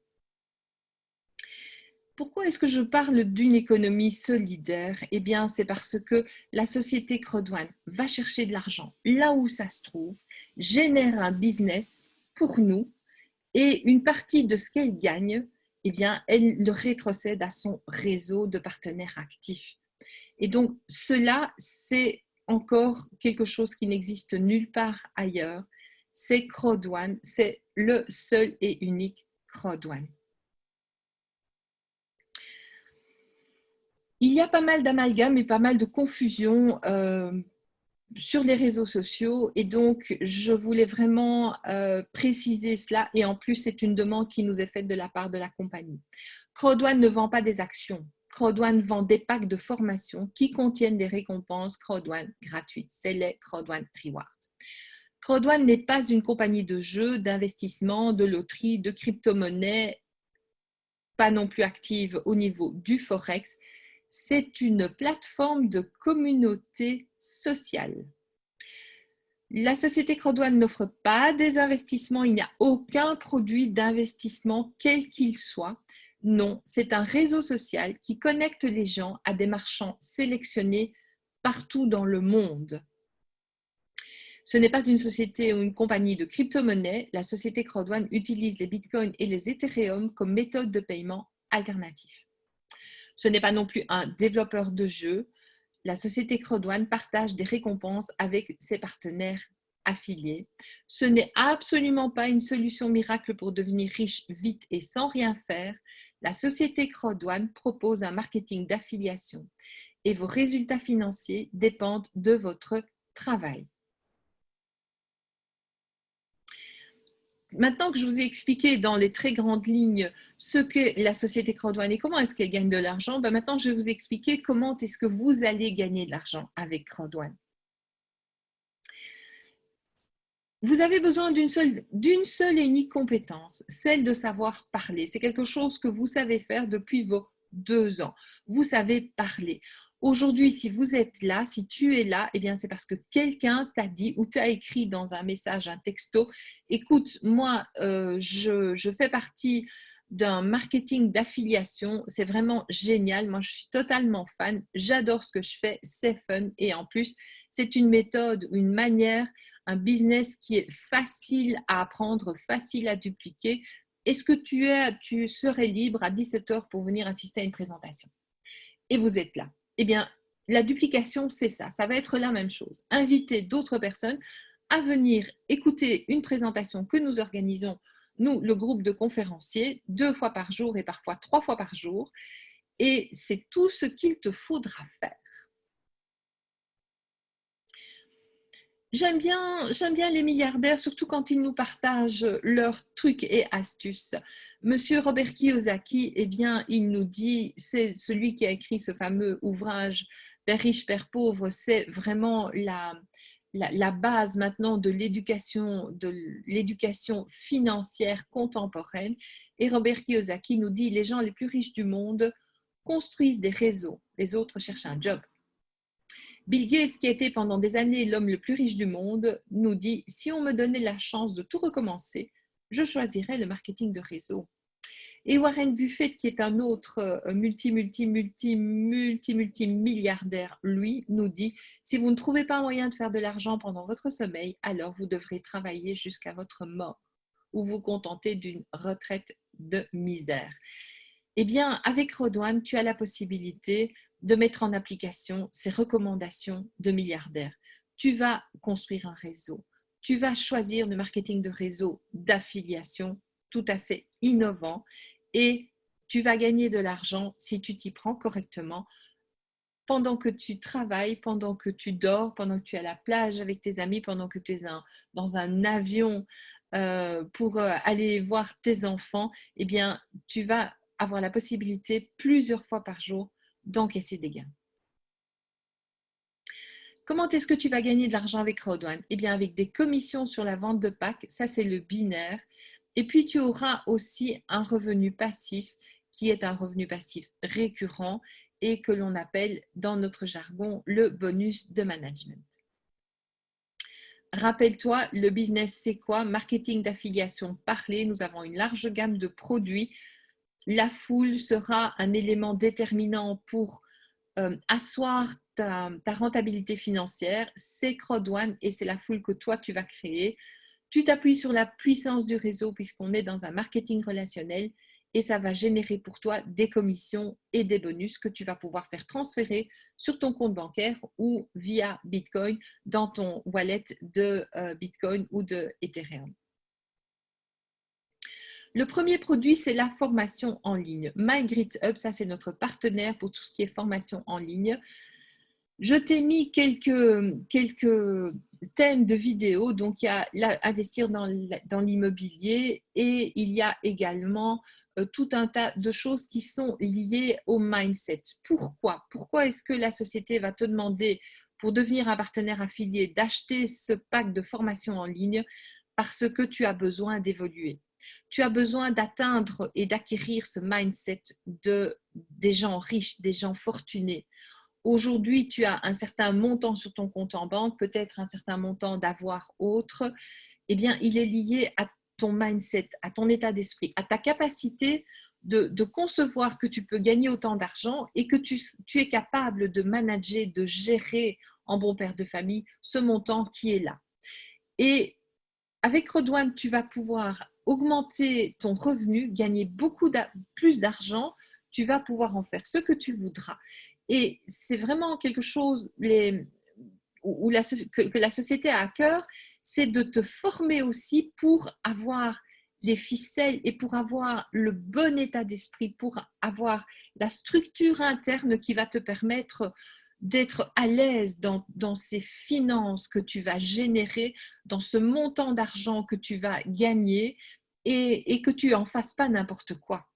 Pourquoi est-ce que je parle d'une économie solidaire? Eh bien, c'est parce que la société Crowd1 va chercher de l'argent là où ça se trouve, génère un business pour nous et une partie de ce qu'elle gagne, eh bien, elle le rétrocède à son réseau de partenaires actifs. Et donc, cela, c'est encore quelque chose qui n'existe nulle part ailleurs. C'est Crowd1, c'est le seul et unique Crowd1. Il y a pas mal d'amalgames et pas mal de confusion sur les réseaux sociaux et donc je voulais vraiment préciser cela et en plus c'est une demande qui nous est faite de la part de la compagnie. Crowd1 ne vend pas des actions. Crowd1 vend des packs de formation qui contiennent des récompenses Crowd1 gratuites. C'est les Crowd1 Rewards. Crowd1 n'est pas une compagnie de jeux, d'investissement, de loterie, de crypto-monnaie, pas non plus active au niveau du Forex. C'est une plateforme de communauté sociale. La société Crowdone n'offre pas des investissements, il n'y a aucun produit d'investissement, quel qu'il soit. Non, c'est un réseau social qui connecte les gens à des marchands sélectionnés partout dans le monde. Ce n'est pas une société ou une compagnie de crypto-monnaie. La société Crowdone utilise les bitcoins et les Ethereum comme méthode de paiement alternative. Ce n'est pas non plus un développeur de jeux. La société Crowdone partage des récompenses avec ses partenaires affiliés. Ce n'est absolument pas une solution miracle pour devenir riche vite et sans rien faire. La société Crowdone propose un marketing d'affiliation et vos résultats financiers dépendent de votre travail. Maintenant que je vous ai expliqué dans les très grandes lignes ce que la société Crowdone et comment est-ce qu'elle gagne de l'argent, maintenant je vais vous expliquer comment est-ce que vous allez gagner de l'argent avec Crowdone. Vous avez besoin d'une seule et unique compétence, celle de savoir parler. C'est quelque chose que vous savez faire depuis vos 2 ans. Vous savez parler. Aujourd'hui, si vous êtes là, si tu es là, eh bien, c'est parce que quelqu'un t'a dit ou t'a écrit dans un message, un texto, écoute, moi, je fais partie d'un marketing d'affiliation, c'est vraiment génial, moi je suis totalement fan, j'adore ce que je fais, c'est fun et en plus, c'est une méthode, une manière, un business qui est facile à apprendre, facile à dupliquer. Est-ce que tu serais libre à 17h pour venir assister à une présentation? Et vous êtes là. Eh bien, la duplication, c'est ça. Ça va être la même chose. Inviter d'autres personnes à venir écouter une présentation que nous organisons, nous, le groupe de conférenciers, 2 fois par jour et parfois 3 fois par jour. Et c'est tout ce qu'il te faudra faire. J'aime bien les milliardaires, surtout quand ils nous partagent leurs trucs et astuces. Monsieur Robert Kiyosaki, eh bien, il nous dit, c'est celui qui a écrit ce fameux ouvrage « Père riche, Père pauvre », c'est vraiment la base maintenant de l'éducation financière contemporaine. Et Robert Kiyosaki nous dit, les gens les plus riches du monde construisent des réseaux, les autres cherchent un job. Bill Gates, qui a été pendant des années l'homme le plus riche du monde, nous dit « Si on me donnait la chance de tout recommencer, je choisirais le marketing de réseau. » Et Warren Buffett, qui est un autre multimilliardaire, lui, nous dit « Si vous ne trouvez pas un moyen de faire de l'argent pendant votre sommeil, alors vous devrez travailler jusqu'à votre mort ou vous contenter d'une retraite de misère. » Eh bien, avec Crowdone, tu as la possibilité de mettre en application ces recommandations de milliardaires. Tu vas construire un réseau. Tu vas choisir le marketing de réseau d'affiliation tout à fait innovant et tu vas gagner de l'argent si tu t'y prends correctement pendant que tu travailles, pendant que tu dors, pendant que tu es à la plage avec tes amis, pendant que tu es dans un avion pour aller voir tes enfants, eh bien, tu vas avoir la possibilité plusieurs fois par jour d'encaisser des gains. Comment est-ce que tu vas gagner de l'argent avec Crowdone? Eh bien, avec des commissions sur la vente de packs, ça c'est le binaire. Et puis, tu auras aussi un revenu passif qui est un revenu passif récurrent et que l'on appelle dans notre jargon le bonus de management. Rappelle-toi, le business c'est quoi? Marketing d'affiliation parlé. Nous avons une large gamme de produits. La foule sera un élément déterminant pour asseoir ta rentabilité financière. C'est Crowdone et c'est la foule que toi, tu vas créer. Tu t'appuies sur la puissance du réseau puisqu'on est dans un marketing relationnel et ça va générer pour toi des commissions et des bonus que tu vas pouvoir faire transférer sur ton compte bancaire ou via Bitcoin dans ton wallet de Bitcoin ou de Ethereum. Le premier produit, c'est la formation en ligne. MyGritHub, ça c'est notre partenaire pour tout ce qui est formation en ligne. Je t'ai mis quelques thèmes de vidéos. Donc, il y a investir dans l'immobilier et il y a également tout un tas de choses qui sont liées au mindset. Pourquoi? Pourquoi est-ce que la société va te demander, pour devenir un partenaire affilié, d'acheter ce pack de formation en ligne? Parce que tu as besoin d'évoluer. Tu as besoin d'atteindre et d'acquérir ce mindset des gens riches, des gens fortunés. Aujourd'hui, tu as un certain montant sur ton compte en banque, peut-être un certain montant d'avoir autre. Eh bien, il est lié à ton mindset, à ton état d'esprit, à ta capacité de concevoir que tu peux gagner autant d'argent et que tu es capable de manager, de gérer en bon père de famille ce montant qui est là. Et avec Redouane, tu vas pouvoir augmenter ton revenu, gagner plus d'argent, tu vas pouvoir en faire ce que tu voudras. Et c'est vraiment quelque chose que la société a à cœur, c'est de te former aussi pour avoir les ficelles et pour avoir le bon état d'esprit, pour avoir la structure interne qui va te permettre d'être à l'aise dans ces finances que tu vas générer, dans ce montant d'argent que tu vas gagner et que tu en fasses pas n'importe quoi.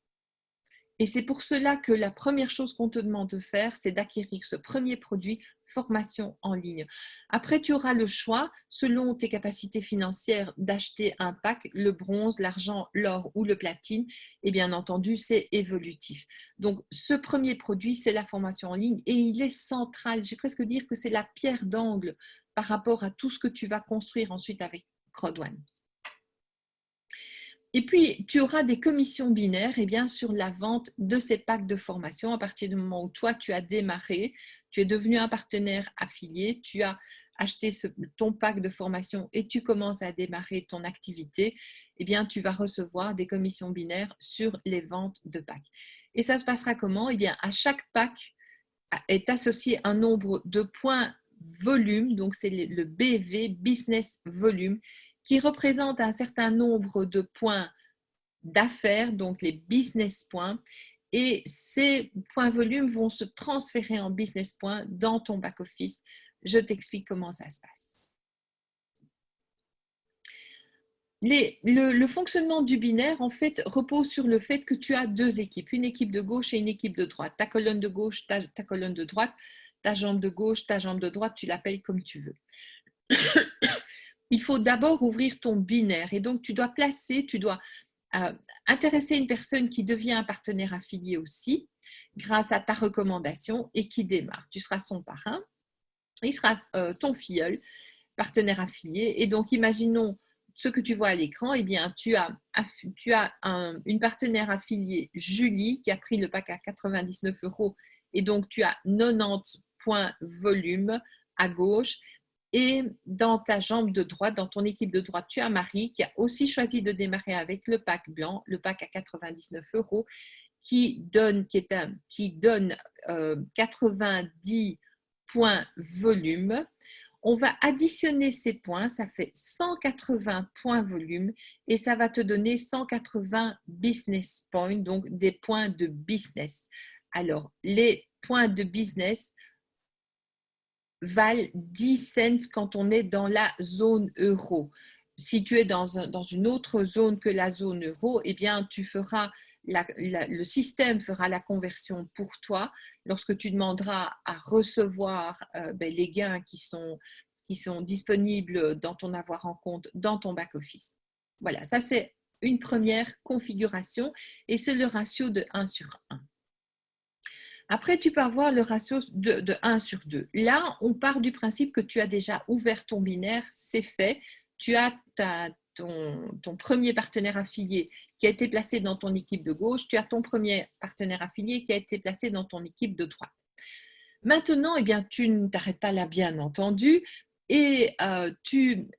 Et c'est pour cela que la première chose qu'on te demande de faire, c'est d'acquérir ce premier produit, formation en ligne. Après, tu auras le choix, selon tes capacités financières, d'acheter un pack, le bronze, l'argent, l'or ou le platine. Et bien entendu, c'est évolutif. Donc, ce premier produit, c'est la formation en ligne et il est central. J'ai presque dire que c'est la pierre d'angle par rapport à tout ce que tu vas construire ensuite avec Crowdone. Et puis, tu auras des commissions binaires sur la vente de ces packs de formation à partir du moment où toi, tu as démarré, tu es devenu un partenaire affilié, tu as acheté ton pack de formation et tu commences à démarrer ton activité, tu vas recevoir des commissions binaires sur les ventes de packs. Et ça se passera comment? À chaque pack est associé un nombre de points volume, donc c'est le BV, Business Volume, qui représente un certain nombre de points d'affaires, donc les business points, et ces points volume vont se transférer en business points dans ton back-office. Je t'explique comment ça se passe. Le fonctionnement du binaire, en fait, repose sur le fait que tu as deux équipes, une équipe de gauche et une équipe de droite. Ta colonne de gauche, ta colonne de droite, ta jambe de gauche, ta jambe de droite, tu l'appelles comme tu veux. Il faut d'abord ouvrir ton binaire et donc tu dois intéresser une personne qui devient un partenaire affilié aussi grâce à ta recommandation et qui démarre. Tu seras son parrain, il sera ton filleul, partenaire affilié. Et donc, imaginons ce que tu vois à l'écran, tu as une partenaire affiliée, Julie, qui a pris le pack à 99 € et donc tu as 90 points volume à gauche. Et dans ta jambe de droite, dans ton équipe de droite, tu as Marie qui a aussi choisi de démarrer avec le pack blanc, le pack à 99 € qui donne 90 points volume. On va additionner ces points, ça fait 180 points volume et ça va te donner 180 business points, donc des points de business. Alors, les points de business valent 10 cents quand on est dans la zone euro. Si tu es dans une autre zone que la zone euro, tu feras le système fera la conversion pour toi lorsque tu demanderas à recevoir les gains qui sont disponibles dans ton avoir en compte, dans ton back-office. Voilà, ça c'est une première configuration et c'est le ratio de 1/1. Après, tu peux avoir le ratio de 1/2. Là, on part du principe que tu as déjà ouvert ton binaire, c'est fait. Tu as ton premier partenaire affilié qui a été placé dans ton équipe de gauche. Tu as ton premier partenaire affilié qui a été placé dans ton équipe de droite. Maintenant, tu ne t'arrêtes pas là, bien entendu, et tu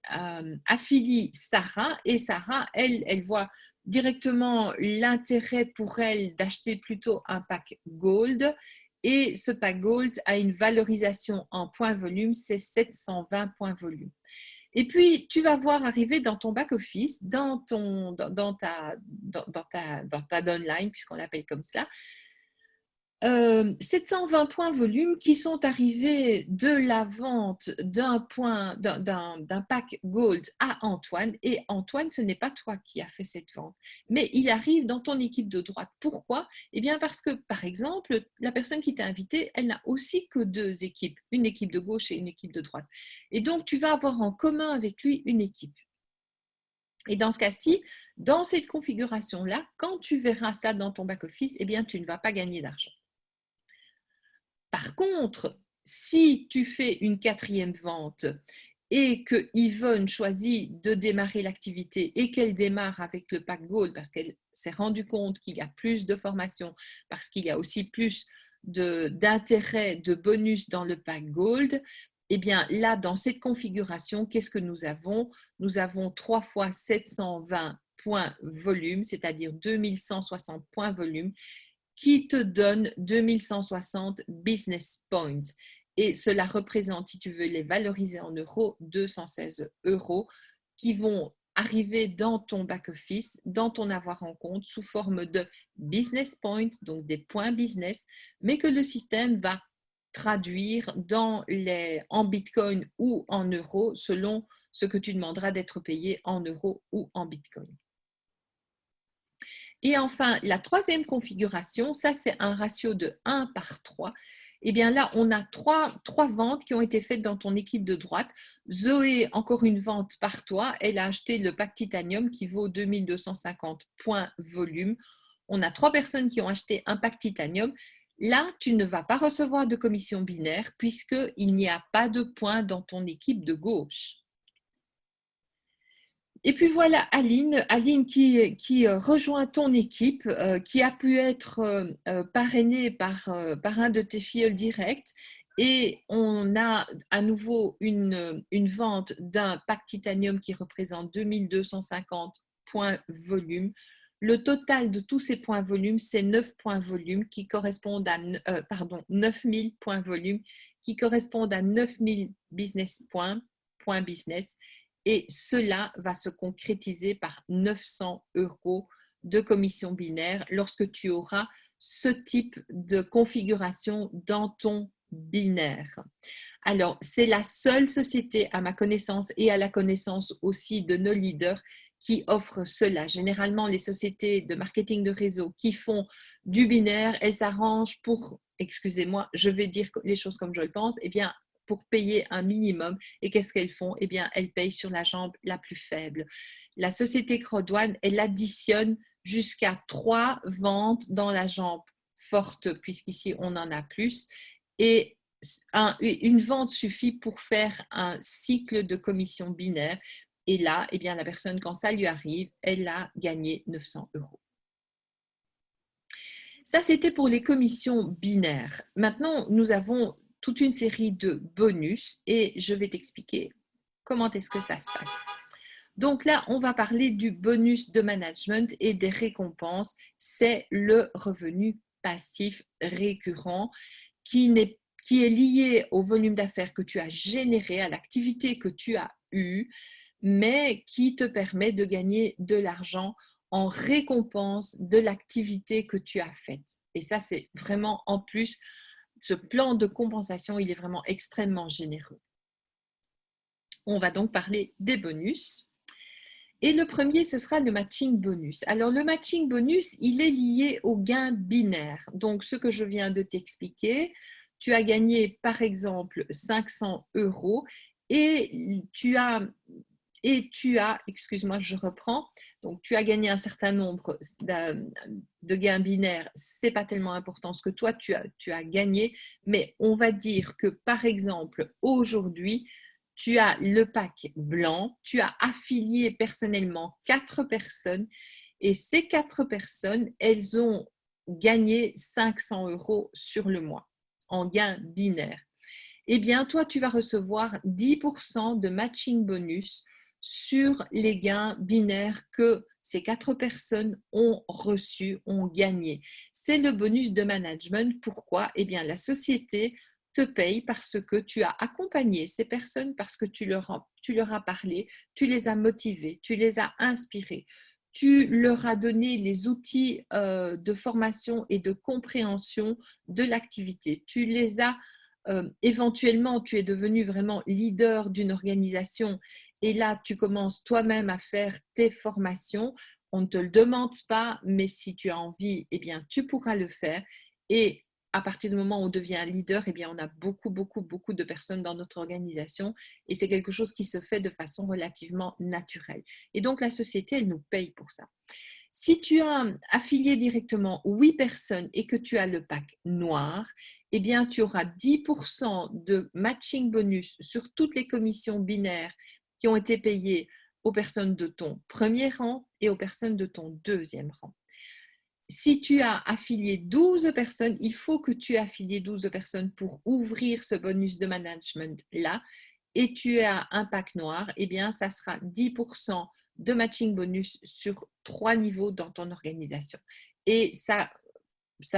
affilies Sarah. Et Sarah, elle voit directement l'intérêt pour elle d'acheter plutôt un pack Gold et ce pack Gold a une valorisation en points volume, c'est 720 points volume. Et puis, tu vas voir arriver dans ton back-office, dans ta downline, puisqu'on l'appelle comme ça, 720 points volume qui sont arrivés de la vente d'un pack Gold à Antoine. Et Antoine, ce n'est pas toi qui as fait cette vente, mais il arrive dans ton équipe de droite. Pourquoi? Parce que, par exemple, la personne qui t'a invité, elle n'a aussi que deux équipes, une équipe de gauche et une équipe de droite. Et donc, tu vas avoir en commun avec lui une équipe. Et dans ce cas-ci, dans cette configuration-là, quand tu verras ça dans ton back-office, tu ne vas pas gagner d'argent. Par contre, si tu fais une 4e vente et que Yvonne choisit de démarrer l'activité et qu'elle démarre avec le pack Gold parce qu'elle s'est rendue compte qu'il y a plus de formation, parce qu'il y a aussi plus d'intérêt, de bonus dans le pack Gold, eh bien là, dans cette configuration, qu'est-ce que nous avons? Nous avons 3 fois 720 points volume, c'est-à-dire 2160 points volume, qui te donne 2160 business points. Et cela représente, si tu veux les valoriser en euros, 216 € qui vont arriver dans ton back-office, dans ton avoir en compte sous forme de business points, donc des points business, mais que le système va traduire en bitcoin ou en euros selon ce que tu demanderas d'être payé en euros ou en bitcoin. Et enfin, la 3e configuration, ça c'est un ratio de 1 par 3. Eh bien là, on a trois ventes qui ont été faites dans ton équipe de droite. Zoé, encore une vente par toi. Elle a acheté le pack Titanium qui vaut 2250 points volume. On a 3 personnes qui ont acheté un pack Titanium. Là, tu ne vas pas recevoir de commission binaire puisqu'il n'y a pas de points dans ton équipe de gauche. Et puis voilà Aline qui rejoint ton équipe, qui a pu être parrainée par un de tes filleuls directs. Et on a à nouveau une vente d'un pack Titanium qui représente 2250 points volume. Le total de tous ces points volume, c'est 9 points volume qui correspondent à 9000 points volume qui correspondent à 9000 business points business. Et cela va se concrétiser par 900 € de commission binaire lorsque tu auras ce type de configuration dans ton binaire. Alors, c'est la seule société à ma connaissance et à la connaissance aussi de nos leaders qui offre cela. Généralement, les sociétés de marketing de réseau qui font du binaire, elles s'arrangent pour, excusez-moi, je vais dire les choses comme je le pense, eh bien, pour payer un minimum. Et qu'est-ce qu'elles font? Eh bien, elles payent sur la jambe la plus faible. La société CRODONE, elle additionne jusqu'à 3 ventes dans la jambe forte, puisqu'ici, on en a plus. Et une vente suffit pour faire un cycle de commission binaire. Et là, eh bien, la personne, quand ça lui arrive, elle a gagné 900 €. Ça, c'était pour les commissions binaires. Maintenant, nous avons toute une série de bonus et je vais t'expliquer comment est-ce que ça se passe. Donc là, on va parler du bonus de management et des récompenses. C'est le revenu passif récurrent qui est lié au volume d'affaires que tu as généré, à l'activité que tu as eue, mais qui te permet de gagner de l'argent en récompense de l'activité que tu as faite. Et ça, c'est vraiment en plus, ce plan de compensation, il est vraiment extrêmement généreux. On va donc parler des bonus. Et le premier, ce sera le matching bonus. Alors, le matching bonus, il est lié au gain binaire. Donc, ce que je viens de t'expliquer, tu as gagné, par exemple, 500 € et tu as, excuse-moi, je reprends, donc tu as gagné un certain nombre de gains binaires, ce n'est pas tellement important ce que toi tu as gagné, mais on va dire que par exemple, aujourd'hui, tu as le pack blanc, tu as affilié personnellement 4 personnes et ces 4 personnes, elles ont gagné 500 € sur le mois en gains binaires. Eh bien, toi, tu vas recevoir 10% de matching bonus sur les gains binaires que ces 4 personnes ont reçus, ont gagné. C'est le bonus de management. Pourquoi? Eh bien, la société te paye parce que tu as accompagné ces personnes, parce que tu leur as parlé, tu les as motivées, tu les as inspirées, tu leur as donné les outils de formation et de compréhension de l'activité. Tu les as éventuellement, tu es devenu vraiment leader d'une organisation et là, tu commences toi-même à faire tes formations. On ne te le demande pas, mais si tu as envie, eh bien, tu pourras le faire. Et à partir du moment où on devient leader, eh bien, on a beaucoup de personnes dans notre organisation et c'est quelque chose qui se fait de façon relativement naturelle. Et donc, la société, elle nous paye pour ça. Si tu as affilié directement 8 personnes et que tu as le pack noir, eh bien, tu auras 10% de matching bonus sur toutes les commissions binaires qui ont été payées aux personnes de ton premier rang et aux personnes de ton deuxième rang. Si tu as affilié 12 personnes, il faut que tu aies affilié 12 personnes pour ouvrir ce bonus de management-là, et tu as un pack noir, eh bien, ça sera 10% de matching bonus sur 3 niveaux dans ton organisation. Et ça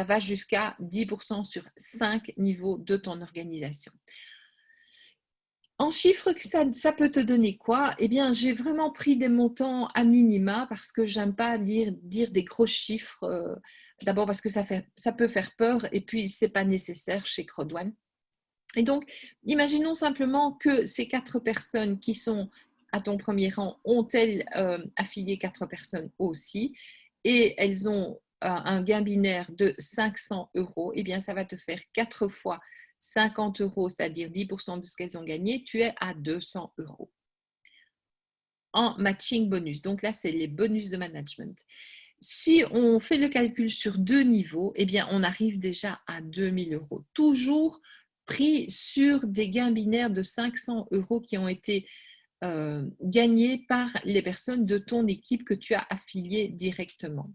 va jusqu'à 10% sur 5 niveaux de ton organisation. En chiffres, ça peut te donner quoi? Eh bien, j'ai vraiment pris des montants à minima parce que j'aime pas dire des gros chiffres. D'abord parce que ça peut faire peur et puis c'est pas nécessaire chez Crodone. Et donc, imaginons simplement que ces 4 personnes qui sont à ton premier rang ont-elles affilié 4 personnes aussi et elles ont un gain binaire de 500 €, eh bien, ça va te faire 4 fois 50 €, c'est-à-dire 10% de ce qu'elles ont gagné, tu es à 200 € en matching bonus. Donc là, c'est les bonus de management. Si on fait le calcul sur 2 niveaux, eh bien, on arrive déjà à 2000 €. Toujours pris sur des gains binaires de 500 € qui ont été gagnés par les personnes de ton équipe que tu as affiliées directement.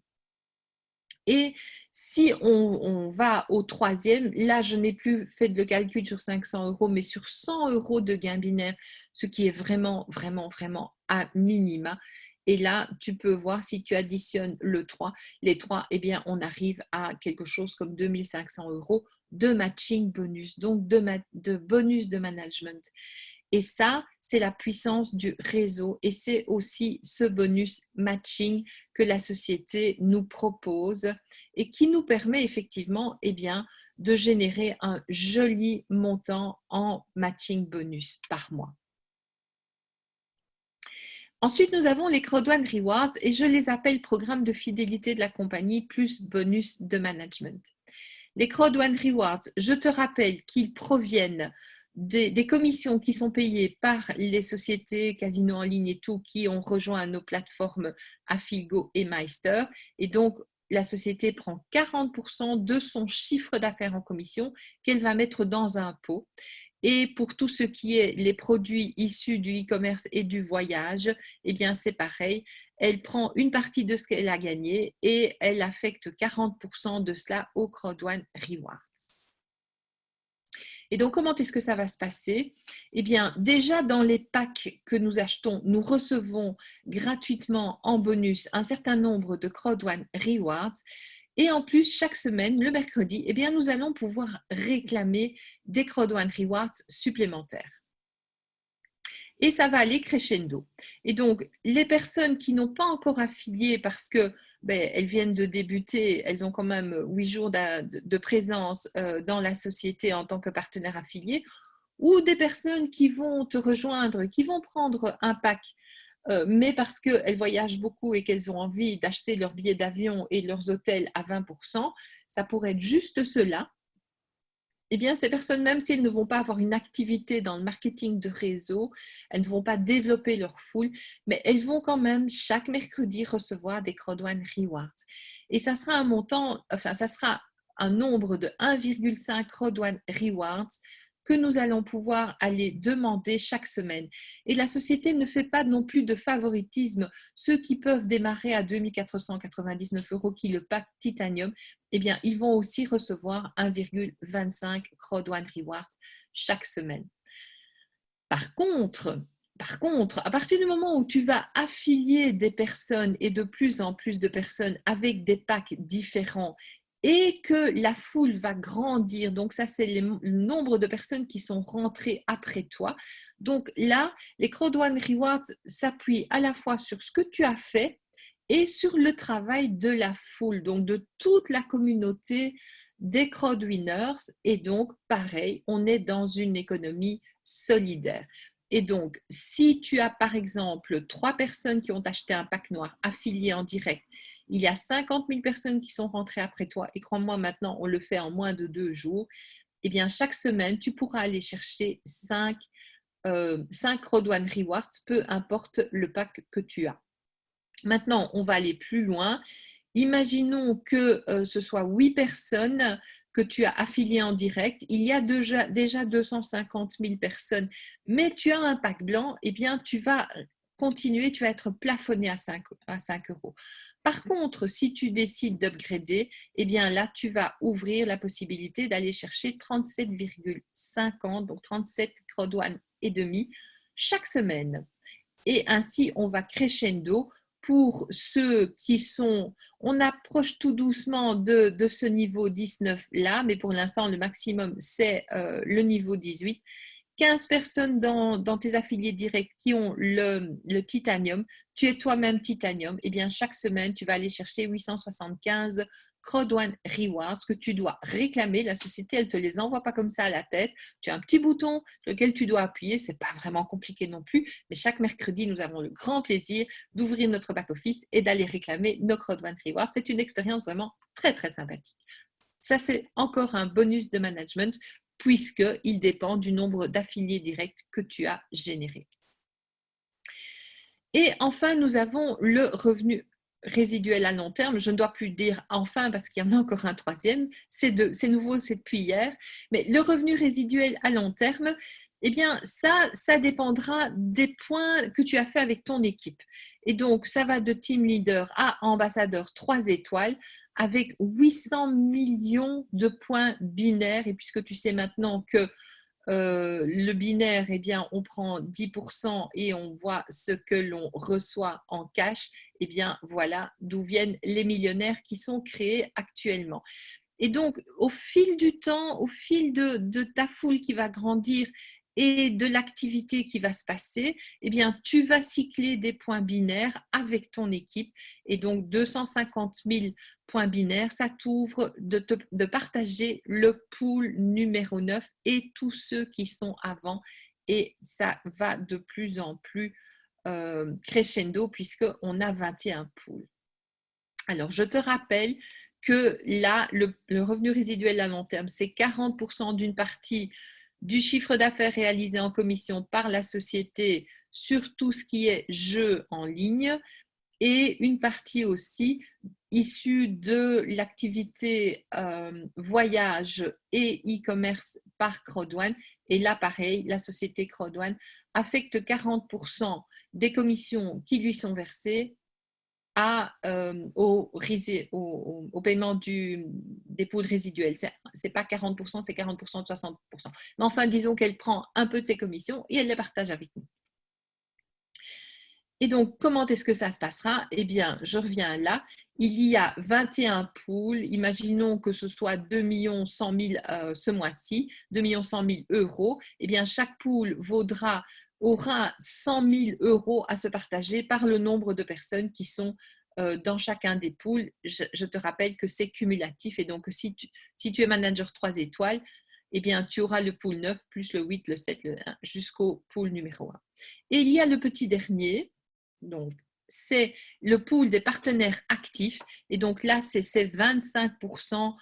Et si on va au troisième, là, je n'ai plus fait le calcul sur 500 €, mais sur 100 € de gain binaire, ce qui est vraiment, vraiment, vraiment à minima. Et là, tu peux voir si tu additionnes les 3, eh bien, on arrive à quelque chose comme 2500 € de matching bonus, donc de bonus de management. Et ça, c'est la puissance du réseau et c'est aussi ce bonus matching que la société nous propose et qui nous permet effectivement eh bien, de générer un joli montant en matching bonus par mois. Ensuite, nous avons les Crodone Rewards et je les appelle programmes de fidélité de la compagnie plus bonus de management. Les Crodone Rewards, je te rappelle qu'ils proviennent des commissions qui sont payées par les sociétés, casinos en ligne et tout, qui ont rejoint nos plateformes Affilgo et Meister. Et donc, la société prend 40% de son chiffre d'affaires en commission qu'elle va mettre dans un pot. Et pour tout ce qui est les produits issus du e-commerce et du voyage, eh bien, c'est pareil. Elle prend une partie de ce qu'elle a gagné et elle affecte 40% de cela au Crodone Rewards. Et donc, comment est-ce que ça va se passer? Eh bien, déjà dans les packs que nous achetons, nous recevons gratuitement en bonus un certain nombre de Crodone Rewards. Et en plus, chaque semaine, le mercredi, eh bien, nous allons pouvoir réclamer des Crodone Rewards supplémentaires. Et ça va aller crescendo. Et donc, les personnes qui n'ont pas encore affilié parce que elles viennent de débuter, elles ont quand même 8 jours de présence dans la société en tant que partenaire affilié, ou des personnes qui vont te rejoindre, qui vont prendre un pack, mais parce qu'elles voyagent beaucoup et qu'elles ont envie d'acheter leurs billets d'avion et leurs hôtels à 20%, ça pourrait être juste cela. Eh bien, ces personnes, même si elles ne vont pas avoir une activité dans le marketing de réseau, elles ne vont pas développer leur foule, mais elles vont quand même chaque mercredi recevoir des Crodone Rewards. Et ça sera un montant, enfin, ça sera un nombre de 1,5 Crodone Rewards que nous allons pouvoir aller demander chaque semaine. Et la société ne fait pas non plus de favoritisme. Ceux qui peuvent démarrer à 2499 € qui le pack Titanium, eh bien, ils vont aussi recevoir 1,25 Crodone Rewards chaque semaine. Par contre, à partir du moment où tu vas affilier des personnes et de plus en plus de personnes avec des packs différents et que la foule va grandir, donc ça c'est le nombre de personnes qui sont rentrées après toi. Donc là, les Crodone Rewards s'appuient à la fois sur ce que tu as fait et sur le travail de la foule, donc de toute la communauté des crowd winners. Et donc, pareil, on est dans une économie solidaire. Et donc, si tu as par exemple 3 personnes qui ont acheté un pack noir affilié en direct, il y a 50 000 personnes qui sont rentrées après toi, et crois-moi, maintenant, on le fait en moins de 2 jours, eh bien, chaque semaine, tu pourras aller chercher 5 Crodone Rewards, peu importe le pack que tu as. Maintenant, on va aller plus loin. Imaginons que ce soit 8 personnes que tu as affiliées en direct. Il y a déjà 250 000 personnes, mais tu as un pack blanc, eh bien, tu vas continuer, tu vas être plafonné à 5 euros. Par contre, si tu décides d'upgrader, eh bien là, tu vas ouvrir la possibilité d'aller chercher 37,50, donc 37 crodouanes et demi chaque semaine. Et ainsi, on va crescendo pour ceux qui sont… On approche tout doucement de ce niveau 19 là, mais pour l'instant, le maximum, c'est le niveau 18. 15 personnes dans tes affiliés directs qui ont le titanium, tu es toi-même titanium, et bien chaque semaine, tu vas aller chercher 875 Crodouane Rewards que tu dois réclamer. La société, elle ne te les envoie pas comme ça à la tête. Tu as un petit bouton sur lequel tu dois appuyer. Ce n'est pas vraiment compliqué non plus, mais chaque mercredi, nous avons le grand plaisir d'ouvrir notre back-office et d'aller réclamer nos Crodouane Rewards. C'est une expérience vraiment très, très sympathique. Ça, c'est encore un bonus de management puisqu'il dépend du nombre d'affiliés directs que tu as généré. Et enfin, nous avons le revenu résiduel à long terme. Je ne dois plus dire enfin parce qu'il y en a encore un troisième. C'est nouveau, c'est depuis hier. Mais le revenu résiduel à long terme, eh bien, ça dépendra des points que tu as fait avec ton équipe. Et donc, ça va de team leader à ambassadeur 3 étoiles avec 800 millions de points binaires. Et puisque tu sais maintenant que le binaire, eh bien, on prend 10% et on voit ce que l'on reçoit en cash, eh bien, voilà d'où viennent les millionnaires qui sont créés actuellement. Et donc, au fil du temps, au fil de ta foule qui va grandir et de l'activité qui va se passer, eh bien, tu vas cycler des points binaires avec ton équipe. Et donc, 250 000 points binaires, ça t'ouvre de partager le pool numéro 9 et tous ceux qui sont avant. Et ça va de plus en plus crescendo puisqu'on a 21 pools. Alors, je te rappelle que là, le revenu résiduel à long terme, c'est 40% d'une partie du chiffre d'affaires réalisé en commission par la société sur tout ce qui est jeu en ligne et une partie aussi issue de l'activité voyage et e-commerce par Crodouane. Et là, pareil, la société Crodouane affecte 40% des commissions qui lui sont versées au paiement des pools résiduels. Ce n'est pas 40%, c'est 40% de 60%. Mais enfin, disons qu'elle prend un peu de ses commissions et elle les partage avec nous. Et donc, comment est-ce que ça se passera? Eh bien, je reviens là. Il y a 21 pools. Imaginons que ce soit 2 100 000 ce mois-ci, 2 100 000 euros. Eh bien, chaque pool aura 100 000 euros à se partager par le nombre de personnes qui sont dans chacun des pools. Je te rappelle que c'est cumulatif et donc si tu es manager 3 étoiles, eh bien, tu auras le pool 9 plus le 8, le 7, le 1 jusqu'au pool numéro 1. Et il y a le petit dernier, donc c'est le pool des partenaires actifs et donc là, c'est ces 25%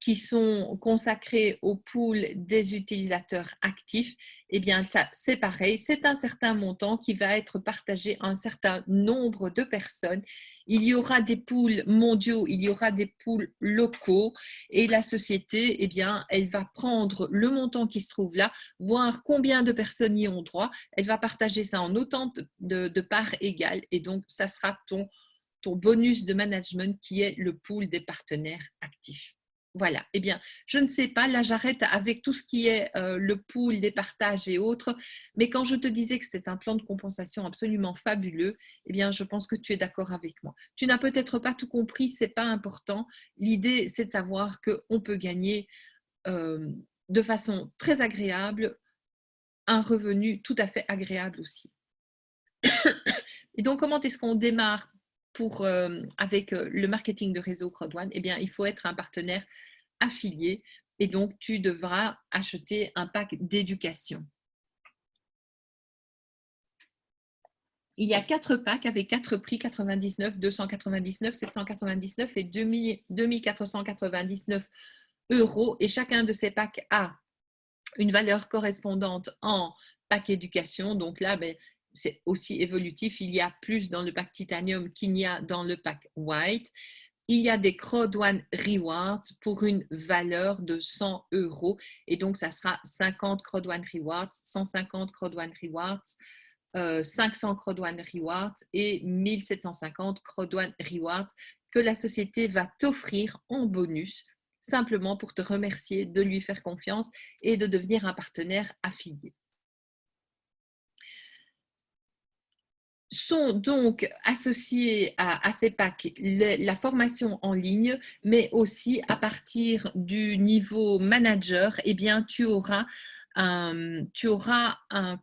qui sont consacrés au pool des utilisateurs actifs, eh bien, ça, c'est pareil, c'est un certain montant qui va être partagé à un certain nombre de personnes. Il y aura des pools mondiaux, il y aura des pools locaux et la société, eh bien, elle va prendre le montant qui se trouve là, voir combien de personnes y ont droit, elle va partager ça en autant de parts égales et donc, ça sera ton bonus de management qui est le pool des partenaires actifs. Voilà, eh bien, je ne sais pas, là j'arrête avec tout ce qui est le pool des partages et autres, mais quand je te disais que c'est un plan de compensation absolument fabuleux, eh bien, je pense que tu es d'accord avec moi. Tu n'as peut-être pas tout compris, ce n'est pas important. L'idée, c'est de savoir qu'on peut gagner de façon très agréable un revenu tout à fait agréable aussi. Et donc, comment est-ce qu'on démarre avec le marketing de réseau Crodouane? Eh bien, il faut être un partenaire affilié et donc tu devras acheter un pack d'éducation. Il y a 4 packs avec 4 prix, 99, 299, 799 et 2499 euros et chacun de ces packs a une valeur correspondante en pack éducation. Donc là, ben, c'est aussi évolutif. Il y a plus dans le pack Titanium qu'il n'y a dans le pack White. Il y a des CROD1 Rewards pour une valeur de 100 €. Et donc, ça sera 50 CROD1 Rewards, 150 CROD1 Rewards, 500 CROD1 Rewards et 1750 CROD1 Rewards que la société va t'offrir en bonus, simplement pour te remercier de lui faire confiance et de devenir un partenaire affilié. Sont donc associés à ces packs la formation en ligne, mais aussi à partir du niveau manager, eh bien, tu auras un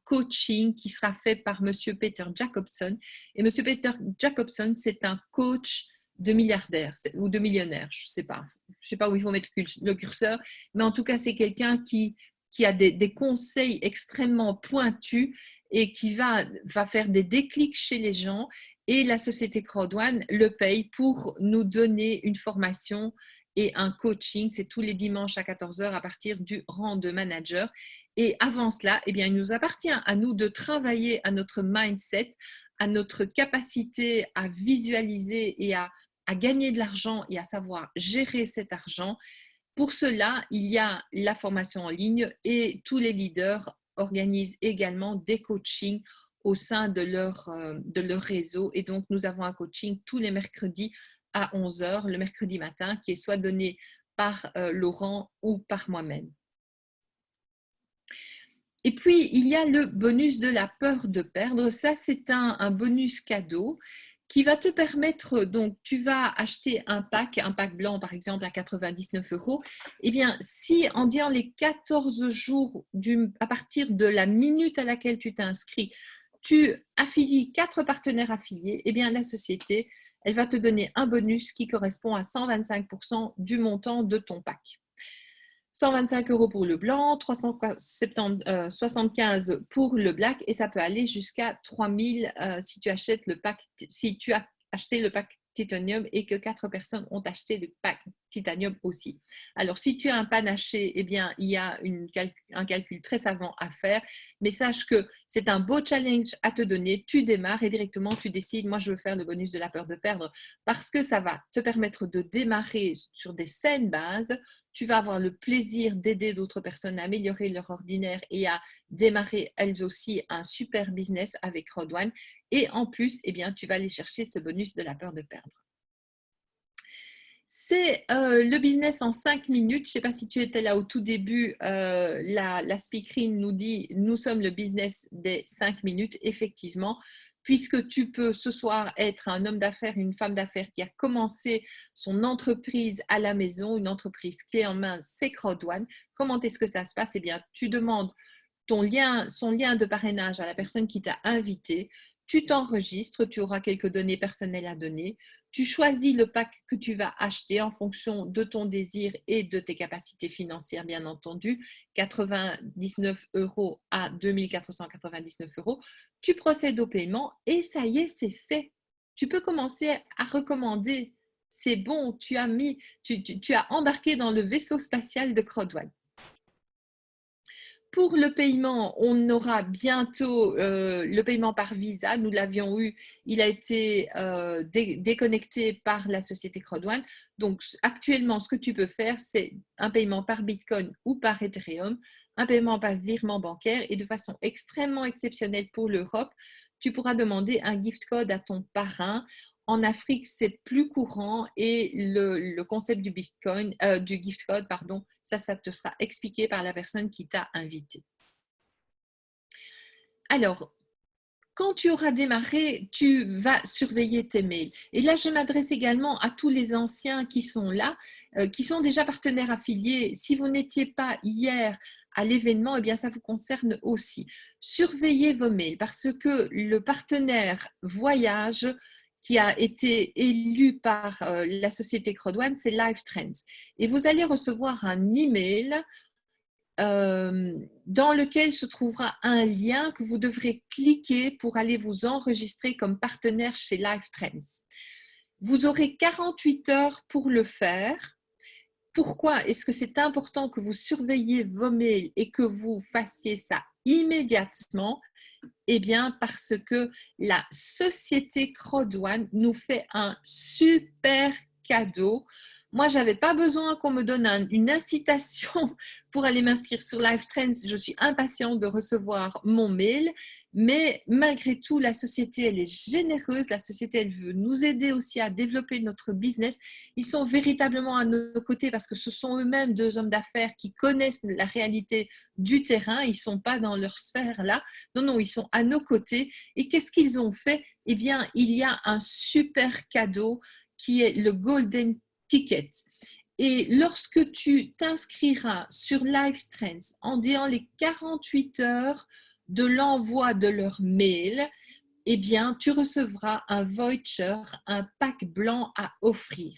coaching qui sera fait par Monsieur Peter Jacobson. Et Monsieur Peter Jacobson, c'est un coach de milliardaires ou de millionnaires, je ne sais pas où il faut mettre le curseur, mais en tout cas, c'est quelqu'un qui a des conseils extrêmement pointus et qui va faire des déclics chez les gens, et la société CROD1 le paye pour nous donner une formation et un coaching. C'est tous les dimanches à 14 h à partir du rang de manager. Et avant cela, eh bien, il nous appartient à nous de travailler à notre mindset, à notre capacité à visualiser et à gagner de l'argent et à savoir gérer cet argent. Pour cela, il y a la formation en ligne, et tous les leaders organisent également des coachings au sein de leur réseau. Et donc, nous avons un coaching tous les mercredis à 11 h, le mercredi matin, qui est soit donné par Laurent ou par moi-même. Et puis, il y a le bonus de la peur de perdre. Ça, c'est un bonus cadeau qui va te permettre, donc tu vas acheter un pack blanc par exemple à 99 €. Eh bien, si en disant les 14 jours à partir de la minute à laquelle tu t'inscris, tu affilies 4 partenaires affiliés, eh bien la société, elle va te donner un bonus qui correspond à 125% du montant de ton pack. 125 € pour le blanc, 375 pour le black, et ça peut aller jusqu'à 3000 si tu achètes si tu as acheté le pack Titanium et que 4 personnes ont acheté le pack Titanium aussi. Alors, si tu as un panaché, eh bien, il y a un calcul très savant à faire, mais sache que c'est un beau challenge à te donner. Tu démarres et directement, tu décides, moi, je veux faire le bonus de la peur de perdre, parce que ça va te permettre de démarrer sur des saines bases. Tu vas avoir le plaisir d'aider d'autres personnes à améliorer leur ordinaire et à démarrer elles aussi un super business avec CROD1. Et en plus, eh bien, tu vas aller chercher ce bonus de la peur de perdre. C'est le business en 5 minutes. Je ne sais pas si tu étais là au tout début. La speakerine nous dit « Nous sommes le business des 5 minutes ». Effectivement, puisque tu peux ce soir être un homme d'affaires, une femme d'affaires qui a commencé son entreprise à la maison, une entreprise clé en main, c'est CROD1. Comment est-ce que ça se passe? Eh bien, tu demandes son lien de parrainage à la personne qui t'a invité. Tu t'enregistres, tu auras quelques données personnelles à donner. Tu choisis le pack que tu vas acheter en fonction de ton désir et de tes capacités financières, bien entendu. 99 € à 2499 €. Tu procèdes au paiement et ça y est, c'est fait. Tu peux commencer à recommander. C'est bon, tu as embarqué dans le vaisseau spatial de CROD1. Pour le paiement, on aura bientôt le paiement par Visa. Nous l'avions eu, il a été déconnecté par la société CROD1. Donc, actuellement, ce que tu peux faire, c'est un paiement par Bitcoin ou par Ethereum, un paiement par virement bancaire, et de façon extrêmement exceptionnelle pour l'Europe, tu pourras demander un gift code à ton parrain. En Afrique, c'est plus courant, et le concept du gift code, pardon, ça te sera expliqué par la personne qui t'a invité. Alors, quand tu auras démarré, tu vas surveiller tes mails. Et là, je m'adresse également à tous les anciens qui sont là, qui sont déjà partenaires affiliés. Si vous n'étiez pas hier à l'événement, eh bien, ça vous concerne aussi. Surveillez vos mails, parce que le partenaire voyage qui a été élu par la société CROD1, c'est LiveTrends. Et vous allez recevoir un email dans lequel se trouvera un lien que vous devrez cliquer pour aller vous enregistrer comme partenaire chez LiveTrends. Vous aurez 48 heures pour le faire. Pourquoi est-ce que c'est important que vous surveilliez vos mails et que vous fassiez ça immédiatement, eh bien, parce que la société Crowd1 nous fait un super cadeau. Moi, je n'avais pas besoin qu'on me donne une incitation pour aller m'inscrire sur LiveTrends. Je suis impatiente de recevoir mon mail. Mais malgré tout, la société, elle est généreuse. La société, elle veut nous aider aussi à développer notre business. Ils sont véritablement à nos côtés parce que ce sont eux-mêmes deux hommes d'affaires qui connaissent la réalité du terrain. Ils ne sont pas dans leur sphère là. Non, non, ils sont à nos côtés. Et qu'est-ce qu'ils ont fait? Eh bien, il y a un super cadeau qui est le Golden Ticket. Et lorsque tu t'inscriras sur LiveTrends en disant les 48 heures de l'envoi de leur mail, eh bien, tu recevras un voucher, un pack blanc à offrir.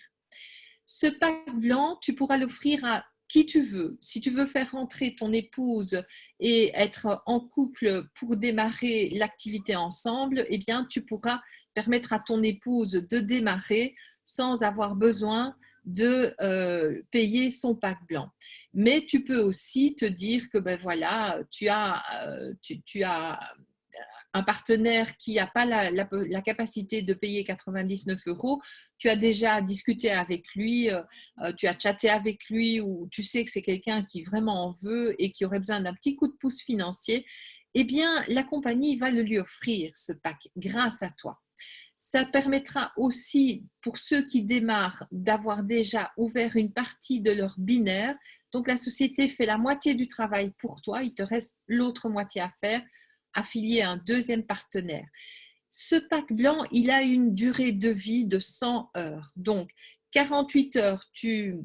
Ce pack blanc, tu pourras l'offrir à qui tu veux. Si tu veux faire rentrer ton épouse et être en couple pour démarrer l'activité ensemble, eh bien, tu pourras permettre à ton épouse de démarrer sans avoir besoin de payer son pack blanc. Mais tu peux aussi te dire que ben voilà, tu as un partenaire qui n'a pas la capacité de payer 99 €, tu as déjà discuté avec lui, tu as chatté avec lui ou tu sais que c'est quelqu'un qui vraiment en veut et qui aurait besoin d'un petit coup de pouce financier, eh bien, la compagnie va le lui offrir, ce pack, grâce à toi. Ça permettra aussi pour ceux qui démarrent d'avoir déjà ouvert une partie de leur binaire. Donc, la société fait la moitié du travail pour toi. Il te reste l'autre moitié à faire, affilier à un deuxième partenaire. Ce pack blanc, il a une durée de vie de 100 heures. Donc, 48 heures, tu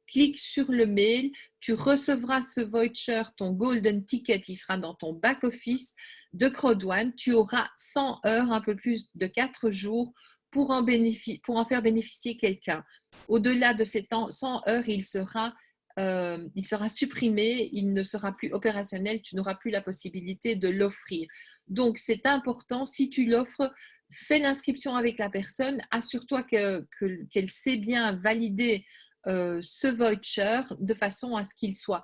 cliques sur le mail, tu recevras ce voucher, ton Golden Ticket, il sera dans ton back-office de Crowd1. Tu auras 100 heures, un peu plus de 4 jours pour en faire bénéficier quelqu'un. Au-delà de ces 100 heures, il sera supprimé, il ne sera plus opérationnel, tu n'auras plus la possibilité de l'offrir. Donc, c'est important, si tu l'offres, fais l'inscription avec la personne, assure-toi qu'elle sait bien valider ce voucher de façon à ce qu'il soit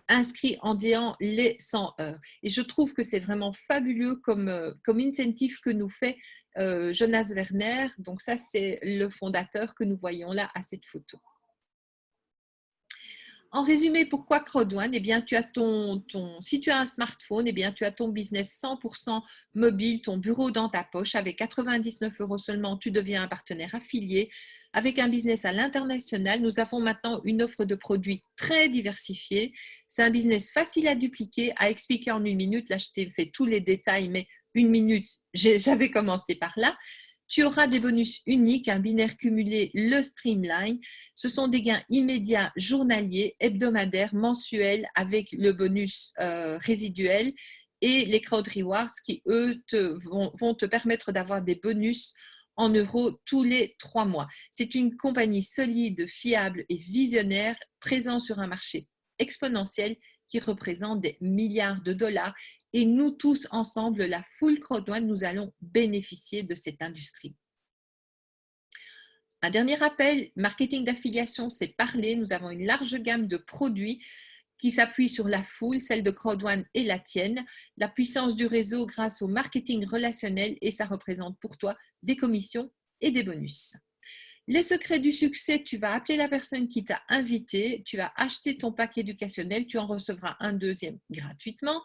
inscrit en disant les 100 heures. Et je trouve que c'est vraiment fabuleux comme incentive que nous fait Jonas Werner. Donc ça, c'est le fondateur que nous voyons là à cette photo. En résumé, pourquoi Crowd1? Eh bien, si tu as un smartphone, eh bien, tu as ton business 100% mobile, ton bureau dans ta poche. Avec 99 € seulement, tu deviens un partenaire affilié. Avec un business à l'international, nous avons maintenant une offre de produits très diversifiée. C'est un business facile à dupliquer, à expliquer en 1 minute. Là, je t'ai fait tous les détails, mais 1 minute, j'avais commencé par là. Tu auras des bonus uniques, un binaire cumulé, le Streamline. Ce sont des gains immédiats, journaliers, hebdomadaires, mensuels avec le bonus résiduel et les Crowd Rewards qui, eux, vont te permettre d'avoir des bonus en euros tous les 3 mois. C'est une compagnie solide, fiable et visionnaire, présente sur un marché exponentiel qui représente des milliards de dollars. Et nous tous ensemble, la full Crowd1, nous allons bénéficier de cette industrie. Un dernier rappel, marketing d'affiliation, c'est parler. Nous avons une large gamme de produits qui s'appuient sur la foule, celle de Crowd1 et la tienne, la puissance du réseau grâce au marketing relationnel et ça représente pour toi des commissions et des bonus. Les secrets du succès, tu vas appeler la personne qui t'a invité, tu vas acheter ton pack éducationnel, tu en recevras un deuxième gratuitement.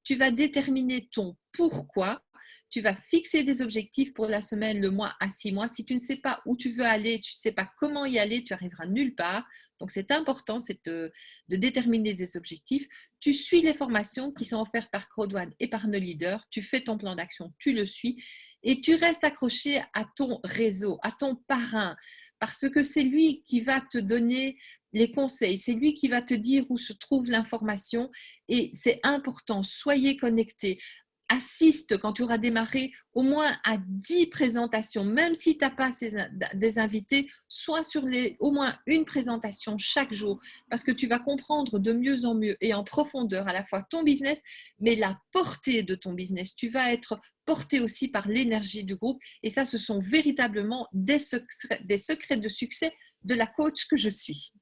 Tu vas déterminer ton pourquoi, tu vas fixer des objectifs pour la semaine, le mois à 6 mois. Si tu ne sais pas où tu veux aller, tu ne sais pas comment y aller, tu arriveras nulle part. Donc, c'est important de déterminer des objectifs. Tu suis les formations qui sont offertes par Crowd1 et par nos leaders. Tu fais ton plan d'action, tu le suis et tu restes accroché à ton réseau, à ton parrain parce que c'est lui qui va te donner les conseils, c'est lui qui va te dire où se trouve l'information et c'est important, soyez connectés. Assiste quand tu auras démarré au moins à 10 présentations, même si tu n'as pas des invités, soit sur au moins une présentation chaque jour parce que tu vas comprendre de mieux en mieux et en profondeur à la fois ton business, mais la portée de ton business. Tu vas être porté aussi par l'énergie du groupe et ça, ce sont véritablement des secrets de succès de la coach que je suis.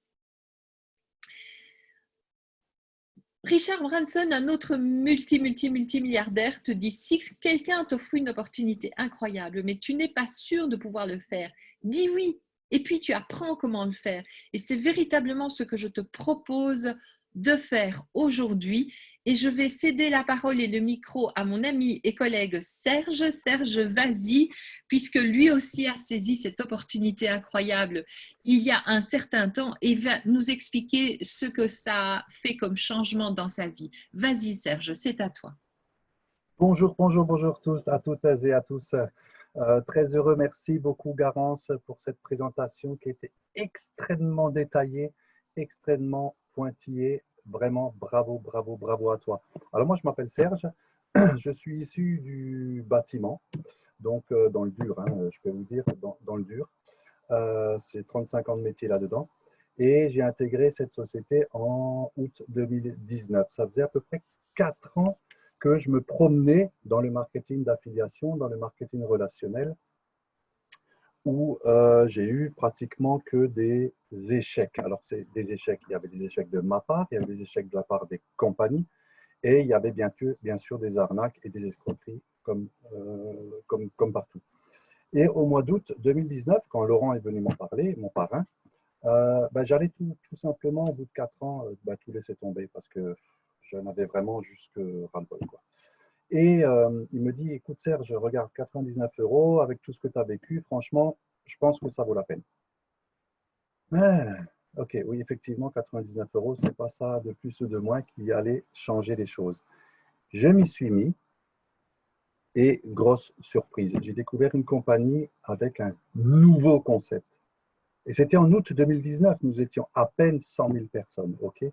Richard Branson, un autre multimilliardaire, te dit si quelqu'un t'offre une opportunité incroyable, mais tu n'es pas sûr de pouvoir le faire, dis oui. Et puis tu apprends comment le faire. Et c'est véritablement ce que je te propose de faire aujourd'hui. Et je vais céder la parole et le micro à mon ami et collègue Serge. Serge, vas-y, puisque lui aussi a saisi cette opportunité incroyable il y a un certain temps et va nous expliquer ce que ça fait comme changement dans sa vie. Vas-y Serge, c'est à toi. Bonjour tous, à toutes et à tous. Très heureux, merci beaucoup Garance pour cette présentation qui était extrêmement détaillée, extrêmement pointillée. Vraiment, bravo à toi. Alors moi, je m'appelle Serge, je suis issu du bâtiment, donc dans le dur, hein, je peux vous dire, dans le dur. C'est 35 ans de métier là-dedans. Et j'ai intégré cette société en août 2019. Ça faisait à peu près 4 ans que je me promenais dans le marketing d'affiliation, dans le marketing relationnel, où j'ai eu pratiquement que des échecs. Alors, c'est des échecs. Il y avait des échecs de ma part, il y avait des échecs de la part des compagnies, et il y avait bien sûr des arnaques et des escroqueries comme partout. Et au mois d'août 2019, quand Laurent est venu m'en parler, mon parrain, j'allais tout simplement, au bout de 4 ans, tout laisser tomber parce que j'en avais vraiment jusque ras-le-bol, quoi. Et il me dit, écoute Serge, regarde, 99 € avec tout ce que tu as vécu, franchement, je pense que ça vaut la peine. Ok, oui, effectivement, 99 €, c'est pas ça de plus ou de moins qui allait changer les choses. Je m'y suis mis et grosse surprise, j'ai découvert une compagnie avec un nouveau concept. Et c'était en août 2019, nous étions à peine 100 000 personnes, ok,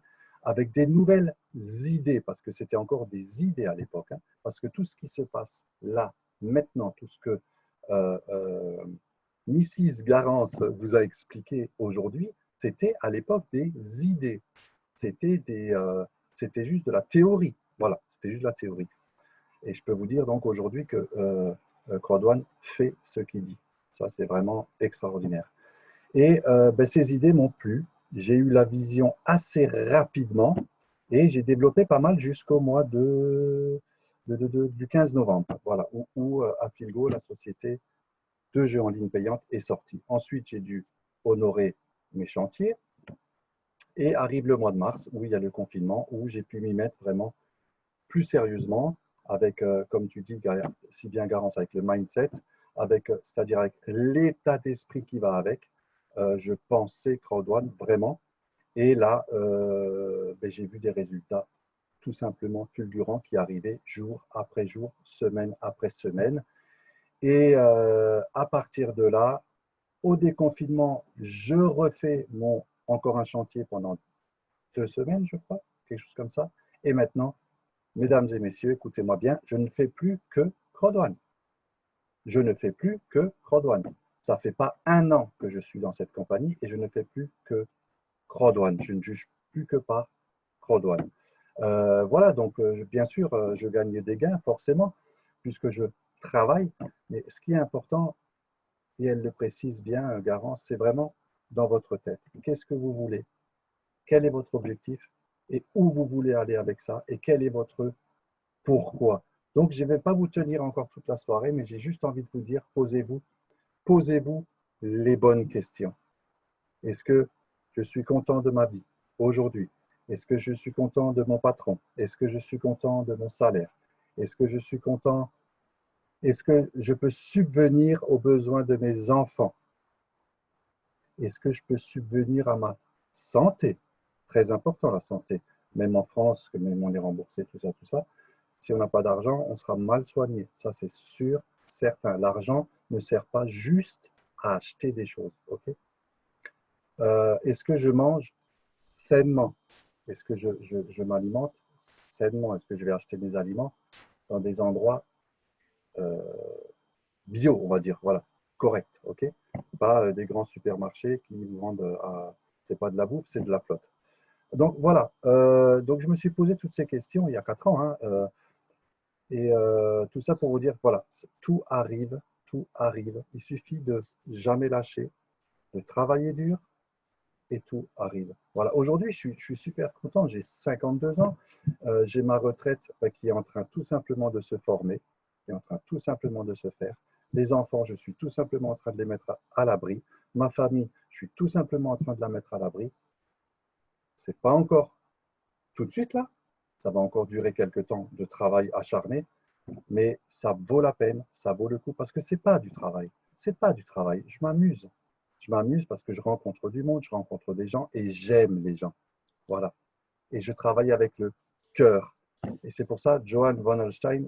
avec des nouvelles idées, parce que c'était encore des idées à l'époque, hein, parce que tout ce qui se passe là, maintenant, tout ce que Mrs. Garance vous a expliqué aujourd'hui, c'était à l'époque des idées. C'était juste de la théorie. Voilà, c'était juste de la théorie. Et je peux vous dire donc aujourd'hui que Crodouane fait ce qu'il dit. Ça, c'est vraiment extraordinaire. Et ces idées m'ont plu. J'ai eu la vision assez rapidement et j'ai développé pas mal jusqu'au mois du 15 novembre, voilà, où Affilgo, la société de jeux en ligne payante, est sortie. Ensuite, j'ai dû honorer mes chantiers et arrive le mois de mars où il y a le confinement, où j'ai pu m'y mettre vraiment plus sérieusement avec, comme tu dis, si bien Garance, avec le mindset, c'est-à-dire avec l'état d'esprit qui va avec. Je pensais Crodouane vraiment. Et là, j'ai vu des résultats tout simplement fulgurants qui arrivaient jour après jour, semaine après semaine. Et à partir de là, au déconfinement, je refais encore un chantier pendant 2 semaines, je crois, quelque chose comme ça. Et maintenant, mesdames et messieurs, écoutez-moi bien, je ne fais plus que Crodouane. Je ne fais plus que Crodouane. Ça ne fait pas 1 an que je suis dans cette compagnie et je ne fais plus que Crodouane. Je ne juge plus que par Crodouane. Voilà, donc bien sûr, je gagne des gains forcément, puisque je travaille. Mais ce qui est important, et elle le précise bien, Garance, c'est vraiment dans votre tête. Qu'est-ce que vous voulez? Quel est votre objectif? Et où vous voulez aller avec ça? Et quel est votre pourquoi? Donc, je ne vais pas vous tenir encore toute la soirée, mais j'ai juste envie de vous dire, posez-vous les bonnes questions. Est-ce que je suis content de ma vie aujourd'hui? Est-ce que je suis content de mon patron? Est-ce que je suis content de mon salaire? Est-ce que je suis content? Est-ce que je peux subvenir aux besoins de mes enfants? Est-ce que je peux subvenir à ma santé? Très important la santé. Même en France, même on est remboursé, tout ça. Si on n'a pas d'argent, on sera mal soigné. Ça, c'est sûr, certain. L'argent ne sert pas juste à acheter des choses. Okay? Est-ce que je mange sainement? Est-ce que je m'alimente sainement? Est-ce que je vais acheter mes aliments dans des endroits bio, on va dire, voilà, correct, ok? Pas des grands supermarchés qui vous vendent c'est pas de la bouffe, c'est de la flotte. Donc voilà, donc je me suis posé toutes ces questions il y a 4 ans, hein, et tout ça pour vous dire, voilà, tout arrive, il suffit de jamais lâcher, de travailler dur, et tout arrive. Voilà, aujourd'hui, je suis super content, j'ai 52 ans, J'ai ma retraite qui est en train tout simplement de se former, qui est en train tout simplement de se faire. Les enfants, je suis tout simplement en train de les mettre à l'abri. Ma famille, je suis tout simplement en train de la mettre à l'abri. Ce n'est pas encore tout de suite là. Ça va encore durer quelques temps de travail acharné, mais ça vaut la peine, ça vaut le coup parce que ce n'est pas du travail. C'est pas du travail. Je m'amuse. Je m'amuse parce que je rencontre du monde, je rencontre des gens et j'aime les gens. Voilà. Et je travaille avec le cœur. Et c'est pour ça, Johan von Holstein,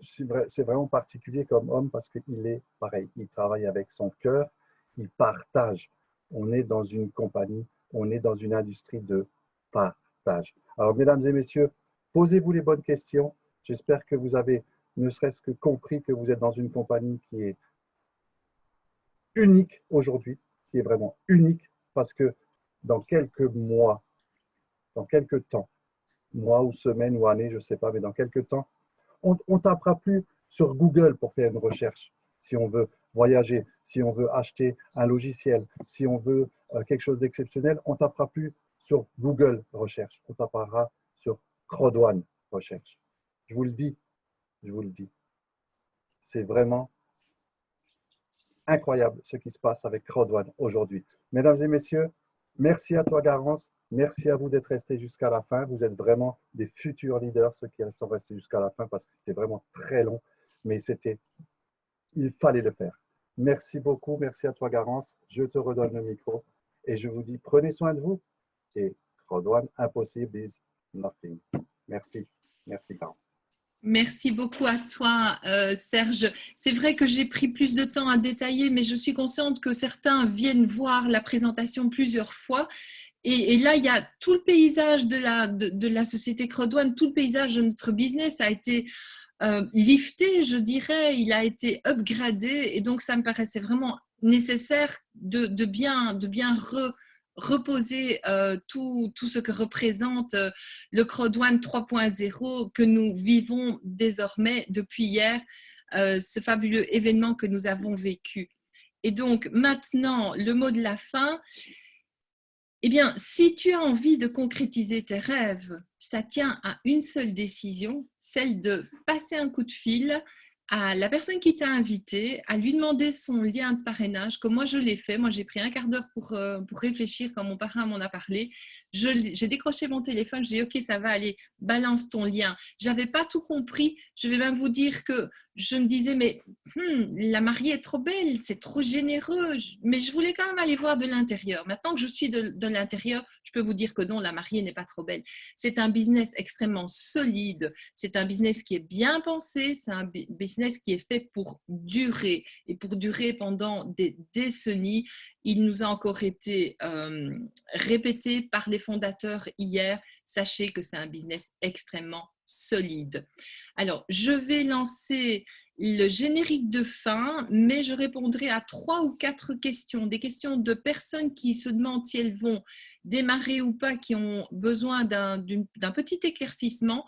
c'est vraiment particulier comme homme parce qu'il est pareil. Il travaille avec son cœur, il partage. On est dans une compagnie, on est dans une industrie de partage. Alors, mesdames et messieurs, posez-vous les bonnes questions. J'espère que vous avez ne serait-ce que compris que vous êtes dans une compagnie qui est unique aujourd'hui, qui est vraiment unique parce que dans quelques mois, dans quelques temps, mois ou semaines ou années, je ne sais pas, mais dans quelques temps, on ne tapera plus sur Google pour faire une recherche. Si on veut voyager, si on veut acheter un logiciel, si on veut quelque chose d'exceptionnel, on ne tapera plus sur Google recherche, on tapera sur CRODONE recherche. Je vous le dis, je vous le dis. C'est vraiment incroyable ce qui se passe avec CRODONE aujourd'hui. Mesdames et messieurs, merci à toi Garance, merci à vous d'être restés jusqu'à la fin. Vous êtes vraiment des futurs leaders, ceux qui sont restés jusqu'à la fin parce que c'était vraiment très long, mais il fallait le faire. Merci beaucoup, merci à toi Garance. Je te redonne le micro et je vous dis prenez soin de vous et CRODONE, impossible is nothing. Merci, merci Garance. Merci beaucoup à toi, Serge. C'est vrai que j'ai pris plus de temps à détailler, mais je suis consciente que certains viennent voir la présentation plusieurs fois. Et là, il y a tout le paysage de la société CRODONE, tout le paysage de notre business a été lifté, je dirais. Il a été upgradé. Et donc, ça me paraissait vraiment nécessaire de bien reposer tout ce que représente le CRODONE 3.0 que nous vivons désormais depuis hier, ce fabuleux événement que nous avons vécu. Et donc maintenant, le mot de la fin, eh bien, si tu as envie de concrétiser tes rêves, ça tient à une seule décision, celle de passer un coup de fil à la personne qui t'a invité, à lui demander son lien de parrainage, comme moi je l'ai fait. Moi, j'ai pris un quart d'heure pour réfléchir quand mon parrain m'en a parlé. J'ai décroché mon téléphone, j'ai dit « Ok, ça va aller, balance ton lien ». Je n'avais pas tout compris. Je vais même vous dire que je me disais « Mais la mariée est trop belle, c'est trop généreux ». Mais je voulais quand même aller voir de l'intérieur. Maintenant que je suis de l'intérieur, je peux vous dire que non, la mariée n'est pas trop belle. C'est un business extrêmement solide. C'est un business qui est bien pensé. C'est un business qui est fait pour durer et pour durer pendant des décennies. Il nous a encore été répété par les fondateurs hier. Sachez que c'est un business extrêmement solide. Alors, je vais lancer le générique de fin, mais je répondrai à 3 ou 4 questions, des questions de personnes qui se demandent si elles vont démarrer ou pas, qui ont besoin d'un petit éclaircissement.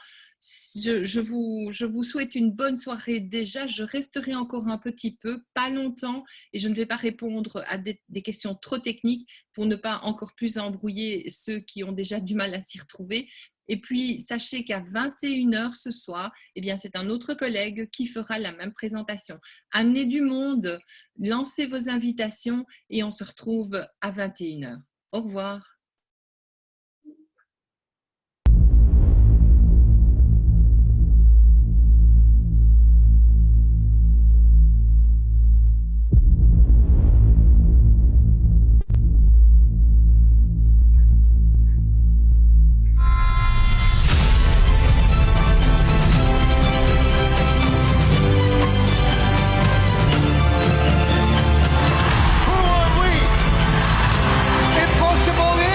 Je vous souhaite une bonne soirée déjà. Je resterai encore un petit peu, pas longtemps, et je ne vais pas répondre à des questions trop techniques pour ne pas encore plus embrouiller ceux qui ont déjà du mal à s'y retrouver. Et puis, sachez qu'à 21h ce soir, eh bien, c'est un autre collègue qui fera la même présentation. Amenez du monde, lancez vos invitations et on se retrouve à 21h. Au revoir. Impossible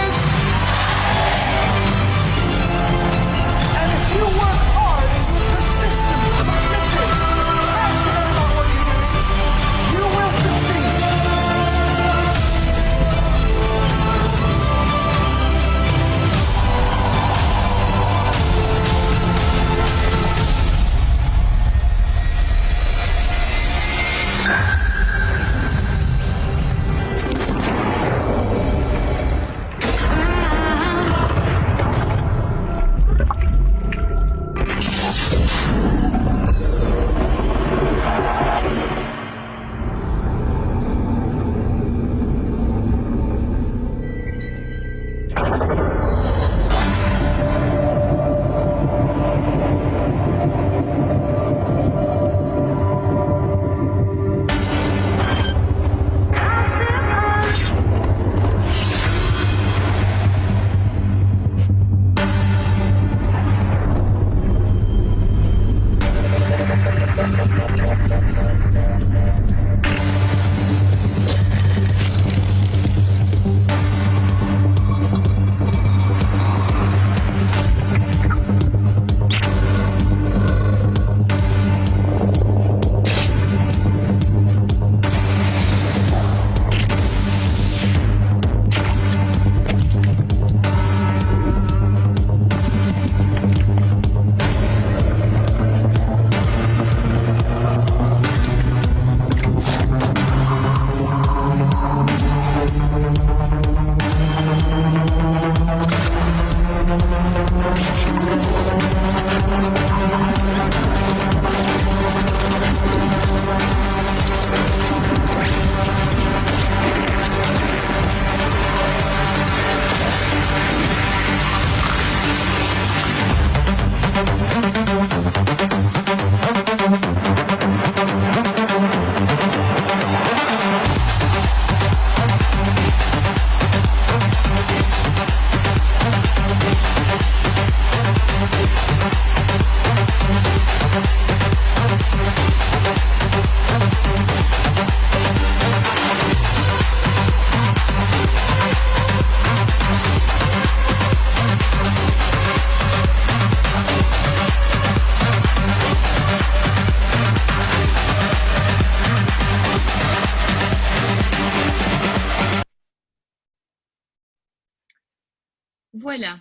Voilà.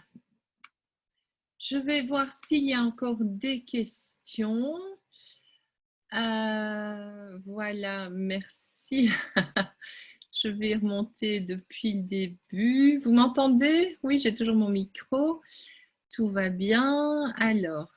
Je vais voir s'il y a encore des questions. Voilà, merci. Je vais remonter depuis le début. Vous m'entendez? Oui, j'ai toujours mon micro. Tout va bien. Alors,